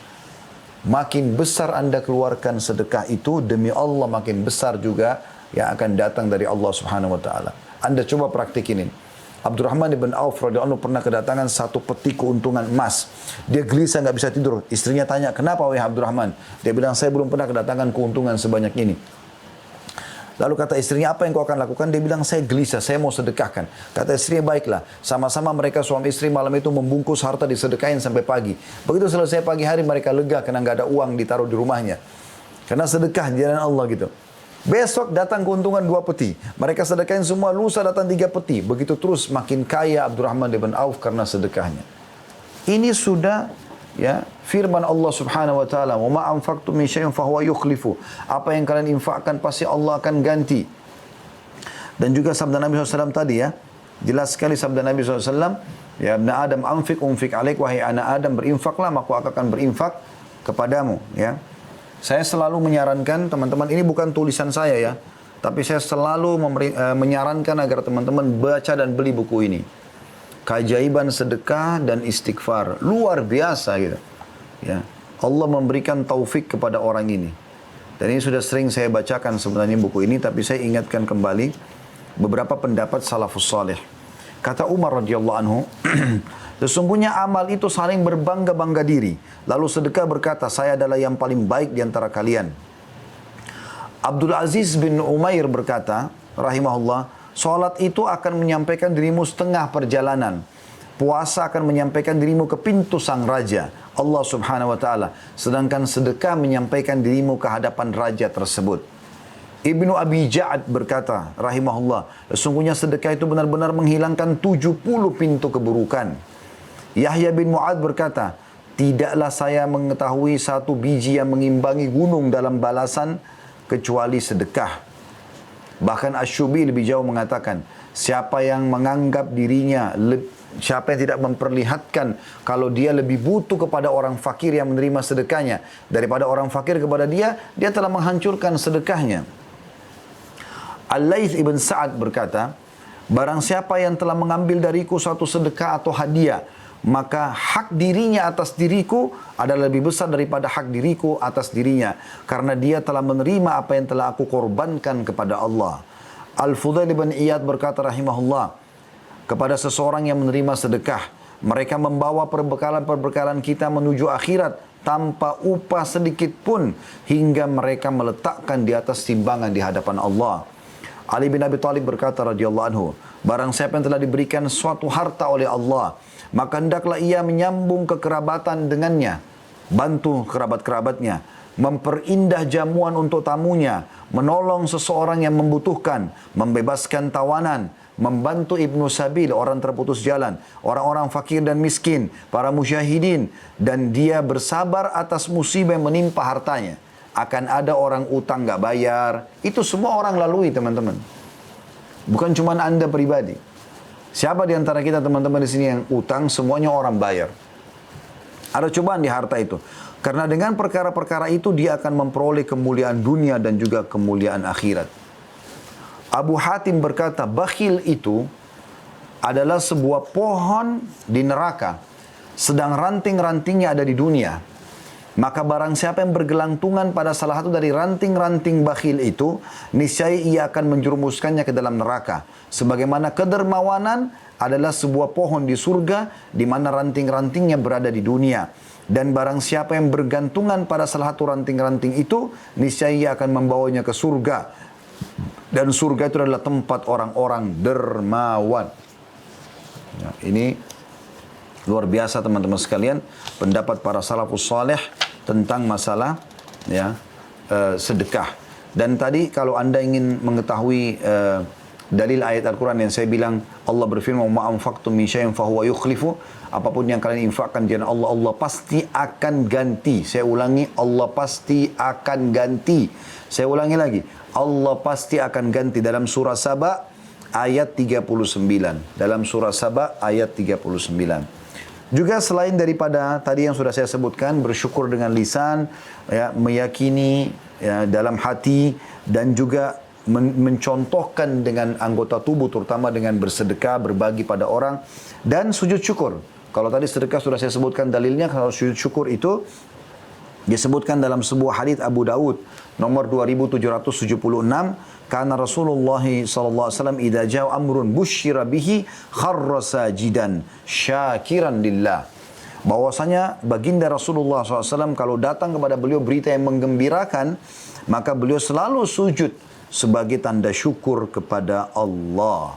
Makin besar Anda keluarkan sedekah itu, demi Allah makin besar juga yang akan datang dari Allah Subhanahu wa Ta'ala. Anda coba praktekin ini. Abdurrahman ibn Auf radhiyallahu anhu pernah kedatangan 1 peti keuntungan emas. Dia gelisah, nggak bisa tidur. Istrinya tanya, kenapa wahai Abdurrahman? Dia bilang, saya belum pernah kedatangan keuntungan sebanyak ini. Lalu kata istrinya, apa yang kau akan lakukan? Dia bilang, saya gelisah, saya mau sedekahkan. Kata istrinya, baiklah. Sama-sama mereka suami istri malam itu membungkus harta disedekahin sampai pagi. Begitu selesai pagi hari mereka lega karena nggak ada uang ditaruh di rumahnya. Karena sedekah di jalan Allah gitu. Besok datang keuntungan 2 peti. Mereka sedekahin semua, lusa datang 3 peti. Begitu terus makin kaya Abdurrahman bin Auf karena sedekahnya. Ini sudah ya firman Allah Subhanahu wa taala, "Wa ma anfaqtum min syai'in fa huwa yukhlifu." Apa yang kalian infakkan pasti Allah akan ganti. Dan juga sabda Nabi SAW tadi ya. Jelas sekali sabda Nabi SAW, ya ibna Adam anfiq unfiq alaik, wahai anak Adam berinfaklah maka aku akan berinfak kepadamu, ya. Saya selalu menyarankan teman-teman, ini bukan tulisan saya ya, tapi saya selalu menyarankan agar teman-teman baca dan beli buku ini. Keajaiban sedekah dan istighfar, luar biasa gitu. Ya, Allah memberikan taufik kepada orang ini. Dan ini sudah sering saya bacakan sebenarnya buku ini, tapi saya ingatkan kembali beberapa pendapat salafus salih. Kata Umar radhiyallahu anhu, sesungguhnya amal itu saling berbangga-bangga diri. Lalu sedekah berkata, saya adalah yang paling baik di antara kalian. Abdul Aziz bin Umair berkata, rahimahullah, salat itu akan menyampaikan dirimu setengah perjalanan. Puasa akan menyampaikan dirimu ke pintu sang raja, Allah Subhanahu wa taala. Sedangkan sedekah menyampaikan dirimu ke hadapan raja tersebut. Ibnu Abi Ja'ad berkata, rahimahullah, sesungguhnya sedekah itu benar-benar menghilangkan 70 pintu keburukan. Yahya bin Mu'ad berkata, tidaklah saya mengetahui 1 biji yang mengimbangi gunung dalam balasan kecuali sedekah. Bahkan Asy-Syubi lebih jauh mengatakan, siapa yang menganggap dirinya, siapa yang tidak memperlihatkan kalau dia lebih butuh kepada orang fakir yang menerima sedekahnya daripada orang fakir kepada dia, dia telah menghancurkan sedekahnya. Al-Laits ibn Sa'ad berkata, barang siapa yang telah mengambil dariku suatu sedekah atau hadiah, maka hak dirinya atas diriku adalah lebih besar daripada hak diriku atas dirinya, karena dia telah menerima apa yang telah aku korbankan kepada Allah. Al-Fudail bin Iyad berkata rahimahullah, kepada seseorang yang menerima sedekah, mereka membawa perbekalan-perbekalan kita menuju akhirat tanpa upah sedikit pun, hingga mereka meletakkan di atas timbangan di hadapan Allah. Ali bin Abi Thalib berkata radhiyallahu anhu, barang siapa yang telah diberikan suatu harta oleh Allah, maka hendaklah ia menyambung kekerabatan dengannya, bantu kerabat-kerabatnya, memperindah jamuan untuk tamunya, menolong seseorang yang membutuhkan, membebaskan tawanan, membantu ibnu sabil, orang terputus jalan, orang-orang fakir dan miskin, para musyahidin, dan dia bersabar atas musibah yang menimpa hartanya. Akan ada orang utang nggak bayar, itu semua orang lalui teman-teman. Bukan cuma Anda pribadi. Siapa di antara kita teman-teman di sini yang utang, semuanya orang bayar. Ada cobaan di harta itu. Karena dengan perkara-perkara itu dia akan memperoleh kemuliaan dunia dan juga kemuliaan akhirat. Abu Hatim berkata, bakhil itu adalah sebuah pohon di neraka, sedang ranting-rantingnya ada di dunia. Maka barang siapa yang bergelantungan pada salah satu dari ranting-ranting bakhil itu, niscaya ia akan menjerumuskannya ke dalam neraka. Sebagaimana kedermawanan adalah sebuah pohon di surga, di mana ranting-rantingnya berada di dunia. Dan barang siapa yang bergantungan pada salah satu ranting-ranting itu, niscaya ia akan membawanya ke surga. Dan surga itu adalah tempat orang-orang dermawan. Ya, ini Luar biasa teman-teman sekalian pendapat para salafus saleh tentang masalah ya sedekah. Dan tadi kalau Anda ingin mengetahui dalil ayat Al-Quran yang saya bilang Allah berfirman ma anfaqtum min syai'in fahuwa yukhlifu, apapun yang kalian infakkan di jalan Allah, Allah pasti akan ganti. Saya ulangi, Allah pasti akan ganti. Saya ulangi lagi, Allah pasti akan ganti. Dalam surah Saba ayat 39. Dalam surah Saba ayat 39. Juga selain daripada tadi yang sudah saya sebutkan, bersyukur dengan lisan, ya, meyakini ya, dalam hati, dan juga mencontohkan dengan anggota tubuh, terutama dengan bersedekah, berbagi pada orang, dan sujud syukur. Kalau tadi sedekah sudah saya sebutkan dalilnya, kalau sujud syukur itu disebutkan dalam sebuah hadits Abu Daud nomor 2776, karena Rasulullah SAW idza jaa amrun busyira bihi kharra sajidan syakiran lillah. Bahwasanya baginda Rasulullah SAW kalau datang kepada beliau berita yang menggembirakan, maka beliau selalu sujud sebagai tanda syukur kepada Allah.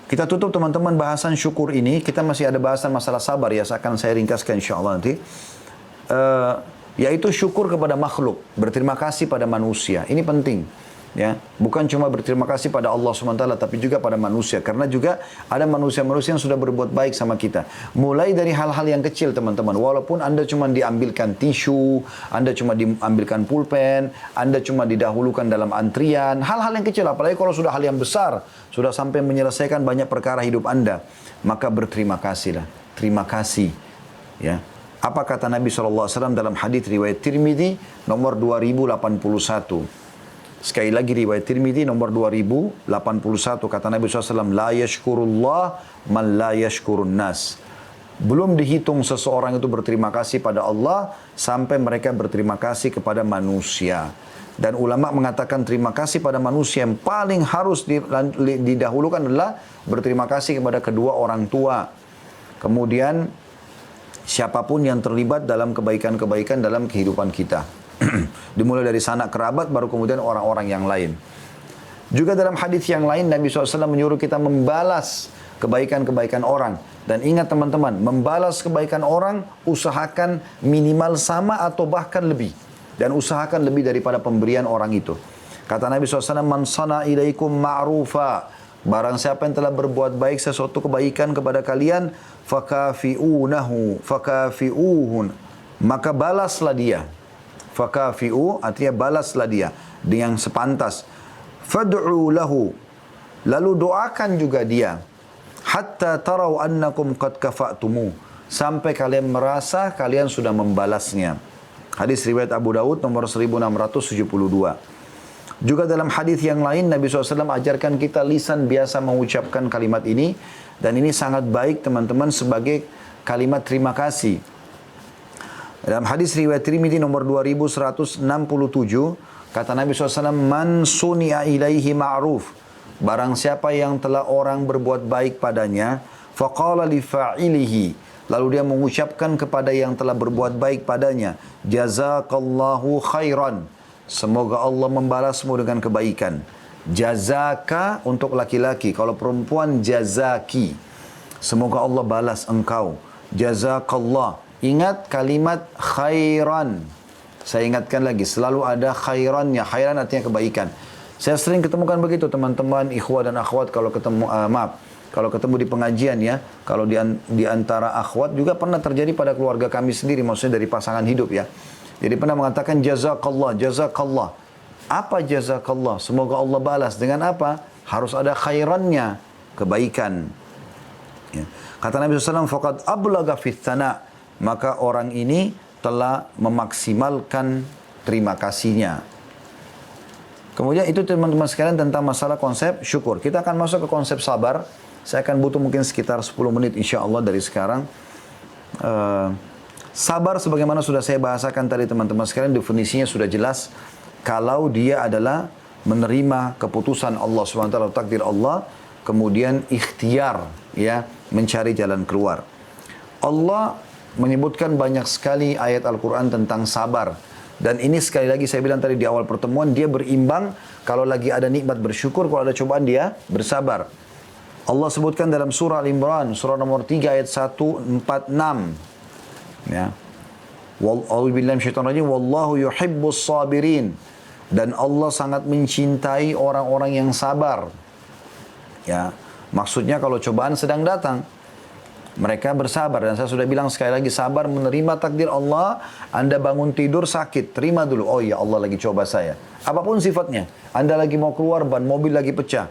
Kita tutup teman-teman bahasan syukur ini. Kita masih ada bahasan masalah sabar ya, akan saya ringkaskan insyaAllah nanti. Yaitu syukur kepada makhluk, berterima kasih pada manusia. Ini penting, ya. Bukan cuma berterima kasih pada Allah SWT, tapi juga pada manusia. Karena juga ada manusia-manusia yang sudah berbuat baik sama kita. Mulai dari hal-hal yang kecil teman-teman. Walaupun Anda cuma diambilkan tisu, Anda cuma diambilkan pulpen, Anda cuma didahulukan dalam antrian. Hal-hal yang kecil, apalagi kalau sudah hal yang besar, sudah sampai menyelesaikan banyak perkara hidup Anda. Maka berterima kasihlah. Terima kasih, ya. Apa kata Nabi SAW dalam hadis riwayat Tirmidzi nomor 2081. Sekali lagi riwayat Tirmidzi nomor 2081. Kata Nabi SAW, la yashkurullah man la yashkurun nas. Belum dihitung seseorang itu berterima kasih pada Allah sampai mereka berterima kasih kepada manusia. Dan ulama mengatakan terima kasih pada manusia yang paling harus didahulukan adalah berterima kasih kepada kedua orang tua. Kemudian siapapun yang terlibat dalam kebaikan-kebaikan dalam kehidupan kita. Dimulai dari sanak kerabat, baru kemudian orang-orang yang lain. Juga dalam hadis yang lain, Nabi SAW menyuruh kita membalas kebaikan-kebaikan orang. Dan ingat teman-teman, membalas kebaikan orang, usahakan minimal sama atau bahkan lebih. Dan usahakan lebih daripada pemberian orang itu. Kata Nabi SAW, man sana ilaikum ma'rufa. Barang siapa yang telah berbuat baik sesuatu kebaikan kepada kalian, fakafi'uhun, maka balaslah dia. Fakafi'u artinya balaslah dia dengan sepantas. Fad'u lahu, lalu doakan juga dia. Hatta tarau annakum qad kafa'tumu, sampai kalian merasa kalian sudah membalasnya. Hadis riwayat Abu Daud nomor 1672. Juga dalam hadis yang lain Nabi SAW ajarkan kita lisan biasa mengucapkan kalimat ini, dan ini sangat baik teman-teman sebagai kalimat terima kasih. Dalam hadis riwayat Tirmidzi nomor 2167 kata Nabi SAW, man suni'a ilaihi ma'ruf, barang siapa yang telah orang berbuat baik padanya, faqala li fa'ilihi, lalu dia mengucapkan kepada yang telah berbuat baik padanya, jazakallahu khairan, semoga Allah membalasmu dengan kebaikan. Jazaka untuk laki-laki, kalau perempuan jazaki, semoga Allah balas engkau. Jazakallah, ingat kalimat khairan. Saya ingatkan lagi, selalu ada khairannya. Khairan artinya kebaikan. Saya sering ketemukan begitu teman-teman, ikhwah dan akhwat, kalau ketemu, kalau ketemu di pengajian ya, kalau di antara akhwat juga pernah terjadi pada keluarga kami sendiri, maksudnya dari pasangan hidup ya. Jadi pernah mengatakan jazakallah, jazakallah. Apa jazakallah? Semoga Allah balas. Dengan apa? Harus ada khairannya, kebaikan. Ya. Kata Nabi SAW, faqad ablaga fit thana, maka orang ini telah memaksimalkan terima kasihnya. Kemudian itu teman-teman sekalian tentang masalah konsep syukur. Kita akan masuk ke konsep sabar. Saya akan butuh mungkin sekitar 10 menit insya Allah dari sekarang. Sabar sebagaimana sudah saya bahasakan tadi teman-teman sekalian, definisinya sudah jelas. Kalau dia adalah menerima keputusan Allah SWT, takdir Allah, kemudian ikhtiar, ya, mencari jalan keluar. Allah menyebutkan banyak sekali ayat Al-Quran tentang sabar. Dan ini sekali lagi saya bilang tadi di awal pertemuan, dia berimbang. Kalau lagi ada nikmat bersyukur, kalau ada cobaan dia bersabar. Allah sebutkan dalam surah Al-Imran, surah nomor 3 ayat 146. Ya. A'udzubillahi minasyaitonir rajim. Wallahu yuhibbus sabirin. Dan Allah sangat mencintai orang-orang yang sabar. Ya. Maksudnya kalau cobaan sedang datang, mereka bersabar. Dan saya sudah bilang sekali lagi, sabar menerima takdir Allah. Anda bangun tidur sakit, terima dulu. Oh ya, Allah lagi coba saya. Apapun sifatnya. Anda lagi mau keluar, ban mobil lagi pecah.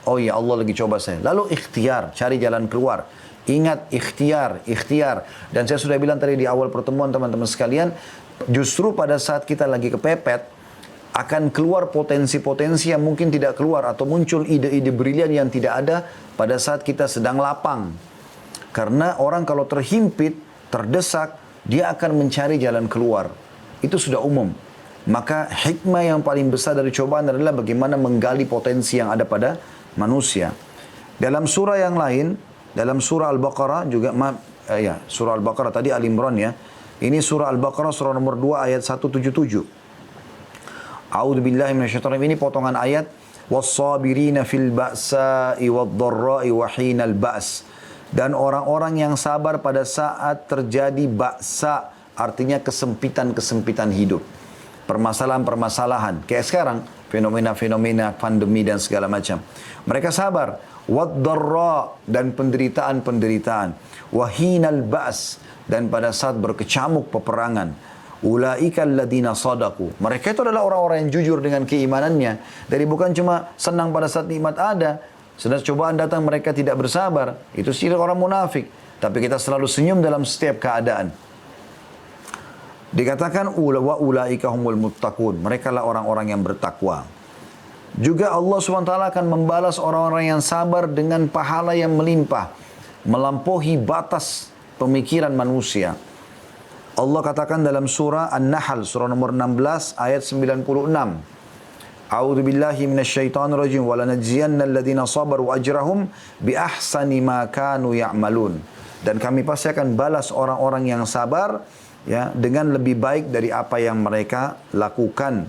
Oh ya, Allah lagi coba saya. Lalu ikhtiar, cari jalan keluar. Ingat, ikhtiar, ikhtiar. Dan saya sudah bilang tadi di awal pertemuan teman-teman sekalian, justru pada saat kita lagi kepepet, akan keluar potensi-potensi yang mungkin tidak keluar. Atau muncul ide-ide brilian yang tidak ada pada saat kita sedang lapang. Karena orang kalau terhimpit, terdesak, dia akan mencari jalan keluar. Itu sudah umum. Maka hikmah yang paling besar dari cobaan adalah bagaimana menggali potensi yang ada pada manusia. Dalam surah yang lain, dalam surah Al-Baqarah juga, surah Al-Baqarah tadi Al-Imran ya. Ini surah Al-Baqarah surah nomor 2 ayat 177. A'udzubillahi minasyaitonir rajim. Ini potongan ayat, was-sabirina fil ba'sa'i wad-dharra'i wa hinal ba's. Dan orang-orang yang sabar pada saat terjadi ba'sa, artinya kesempitan-kesempitan hidup. Permasalahan-permasalahan. Kayak sekarang, fenomena-fenomena pandemi dan segala macam. Mereka sabar. Wad-dharra, dan penderitaan-penderitaan. Wahinal ba's, dan pada saat berkecamuk peperangan. Ulaika alladhina sadaku. Mereka itu adalah orang-orang yang jujur dengan keimanannya. Jadi bukan cuma senang pada saat nikmat ada. Sedang cobaan datang mereka tidak bersabar. Itu sih orang munafik. Tapi kita selalu senyum dalam setiap keadaan. Dikatakan wa ulaika humul muttaqun. Mereka lah orang-orang yang bertakwa. Juga Allah SWT akan membalas orang-orang yang sabar dengan pahala yang melimpah, melampaui batas pemikiran manusia. Allah katakan dalam surah An-Nahl, surah nomor 16 ayat 96. A'udzu billahi minasyaitonir rajim wa lanajziyanna alladhina sabaru ajrahum bi ahsani ma kanu ya'malun. Dan kami pasti akan balas orang-orang yang sabar ya dengan lebih baik dari apa yang mereka lakukan.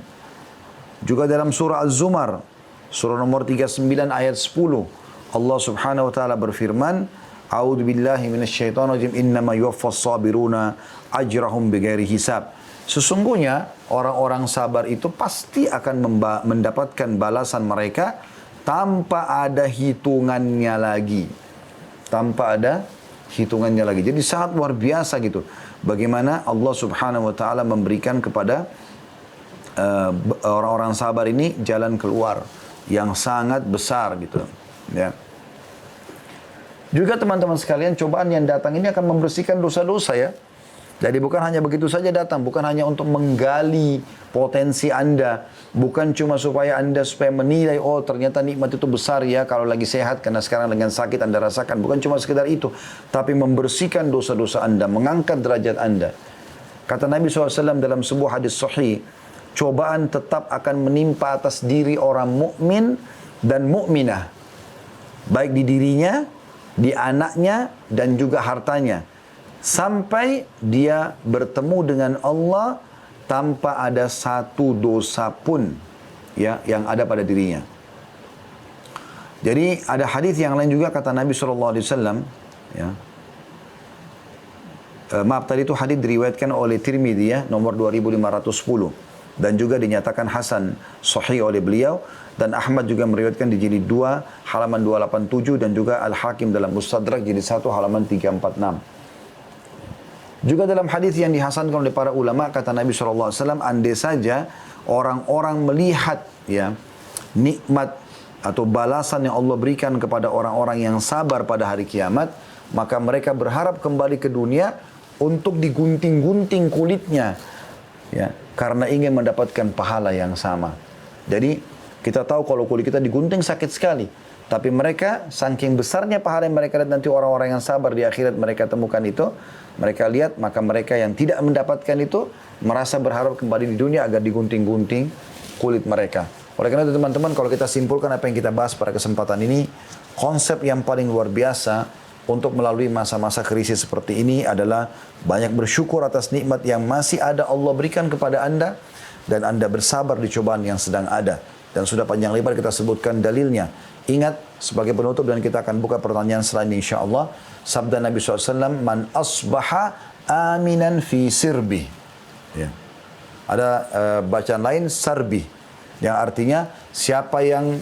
Juga dalam surah Az-Zumar, surah nomor 39 ayat 10, Allah Subhanahu wa taala berfirman, A'udzu billahi minasyaitonir rajim, innama yuwaffas sabiruna ajrahum bighairi hisab. Sesungguhnya orang-orang sabar itu pasti akan mendapatkan balasan mereka tanpa ada hitungannya lagi. Tanpa ada hitungannya lagi. Jadi sangat luar biasa gitu. Bagaimana Allah Subhanahu wa taala memberikan kepada orang-orang sabar ini jalan keluar yang sangat besar gitu. Ya. Juga teman-teman sekalian, cobaan yang datang ini akan membersihkan dosa-dosa ya. Jadi bukan hanya begitu saja datang, bukan hanya untuk menggali potensi Anda, bukan cuma supaya Anda supaya menilai, oh ternyata nikmat itu besar ya kalau lagi sehat, karena sekarang dengan sakit Anda rasakan. Bukan cuma sekedar itu, tapi membersihkan dosa-dosa Anda, mengangkat derajat Anda. Kata Nabi SAW dalam sebuah hadis sahih, cobaan tetap akan menimpa atas diri orang mukmin dan mukminah, baik di dirinya, di anaknya, dan juga hartanya. Sampai dia bertemu dengan Allah tanpa ada satu dosa pun ya yang ada pada dirinya. Jadi ada hadis yang lain juga kata Nabi SAW ya. Maaf tadi itu hadis diriwayatkan oleh Tirmidzi ya, nomor 2510 dan juga dinyatakan hasan sahih oleh beliau, dan Ahmad juga meriwayatkan di jilid 2 halaman 287 dan juga Al-Hakim dalam Mustadrak jilid 1 halaman 346. Juga dalam hadis yang dihasankan oleh para ulama kata Nabi SAW, andai saja orang-orang melihat ya nikmat atau balasan yang Allah berikan kepada orang-orang yang sabar pada hari kiamat, maka mereka berharap kembali ke dunia untuk digunting-gunting kulitnya ya, karena ingin mendapatkan pahala yang sama. Jadi kita tahu kalau kulit kita digunting sakit sekali, tapi mereka saking besarnya pahala yang mereka lihat nanti orang-orang yang sabar di akhirat mereka temukan itu, mereka lihat, maka mereka yang tidak mendapatkan itu merasa berharap kembali di dunia agar digunting-gunting kulit mereka. Oleh karena itu teman-teman, kalau kita simpulkan apa yang kita bahas pada kesempatan ini, konsep yang paling luar biasa untuk melalui masa-masa krisis seperti ini adalah banyak bersyukur atas nikmat yang masih ada Allah berikan kepada Anda, dan Anda bersabar di cobaan yang sedang ada. Dan sudah panjang lebar kita sebutkan dalilnya. Ingat, sebagai penutup dan kita akan buka pertanyaan selain insyaAllah. Sabda Nabi SAW, Man asbaha aminan fi sirbi. Ya. Ada bacaan lain, sarbi. Yang artinya, siapa yang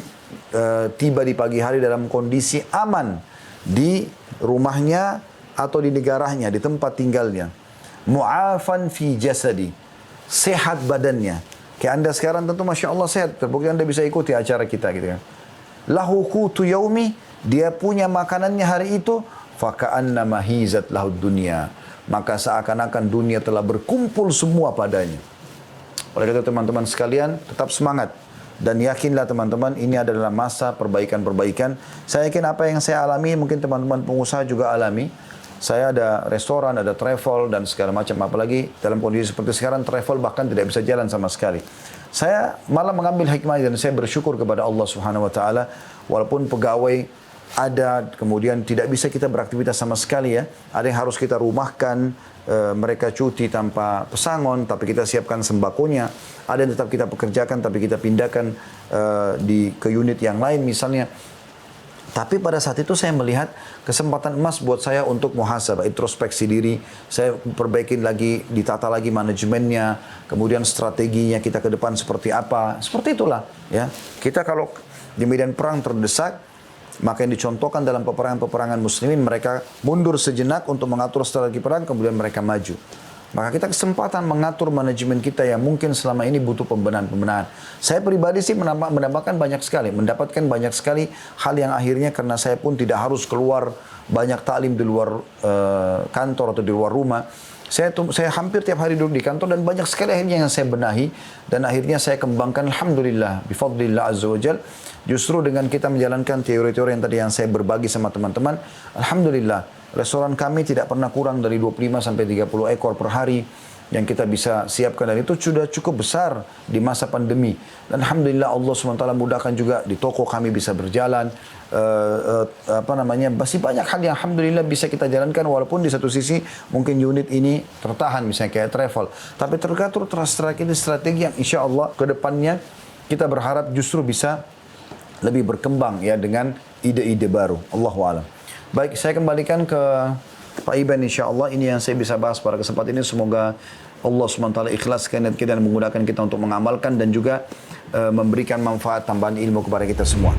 tiba di pagi hari dalam kondisi aman di rumahnya atau di negaranya, di tempat tinggalnya. Mu'afan fi jasadi. Sehat badannya. Kayak Anda sekarang tentu Masya Allah sehat. Terbukti Anda bisa ikuti acara kita gitu kan. Lahu qutu yaumi. Dia punya makanannya hari itu. Faka'annama hizat lahud dunia. Maka seakan-akan dunia telah berkumpul semua padanya. Oleh karena itu teman-teman sekalian tetap semangat. Dan yakinlah teman-teman ini adalah masa perbaikan-perbaikan. Saya yakin apa yang saya alami mungkin teman-teman pengusaha juga alami. Saya ada restoran, ada travel dan segala macam. Apalagi dalam kondisi seperti sekarang travel bahkan tidak bisa jalan sama sekali. Saya malah mengambil hikmah dan saya bersyukur kepada Allah Subhanahu Wa Taala. Walaupun pegawai ada, kemudian tidak bisa kita beraktivitas sama sekali ya. Ada yang harus kita rumahkan, mereka cuti tanpa pesangon, tapi kita siapkan sembakonya. Ada yang tetap kita pekerjakan, tapi kita pindahkan ke unit yang lain misalnya. Tapi pada saat itu saya melihat kesempatan emas buat saya untuk muhasabah, introspeksi diri. Saya perbaikin lagi, ditata lagi manajemennya, kemudian strateginya kita ke depan seperti apa. Seperti itulah ya. Kita kalau di medan perang terdesak, maka yang dicontohkan dalam peperangan-peperangan muslimin, mereka mundur sejenak untuk mengatur strategi perang, kemudian mereka maju. Maka kita kesempatan mengatur manajemen kita yang mungkin selama ini butuh pembenahan-pembenahan. Saya pribadi sih mendapatkan banyak sekali hal yang akhirnya karena saya pun tidak harus keluar banyak taklim di luar kantor atau di luar rumah. Saya hampir tiap hari duduk di kantor dan banyak sekali akhirnya yang saya benahi dan akhirnya saya kembangkan alhamdulillah bifadlillah azza wajal. Justru dengan kita menjalankan teori-teori yang tadi yang saya berbagi sama teman-teman, alhamdulillah restoran kami tidak pernah kurang dari 25 sampai 30 ekor per hari yang kita bisa siapkan, dan itu sudah cukup besar di masa pandemi. Dan alhamdulillah Allah SWT mudahkan juga di toko kami bisa berjalan. Masih banyak hal yang alhamdulillah bisa kita jalankan walaupun di satu sisi mungkin unit ini tertahan misalnya kayak travel. Tapi tergatur strategi yang insya Allah ke depannya kita berharap justru bisa lebih berkembang ya dengan ide-ide baru. Allahu a'lam. Baik, saya kembalikan ke Pak Iban insyaAllah. Ini yang saya bisa bahas pada kesempatan ini. Semoga Allah SWT ikhlaskan niat kita dan menggunakan kita untuk mengamalkan dan juga memberikan manfaat tambahan ilmu kepada kita semua.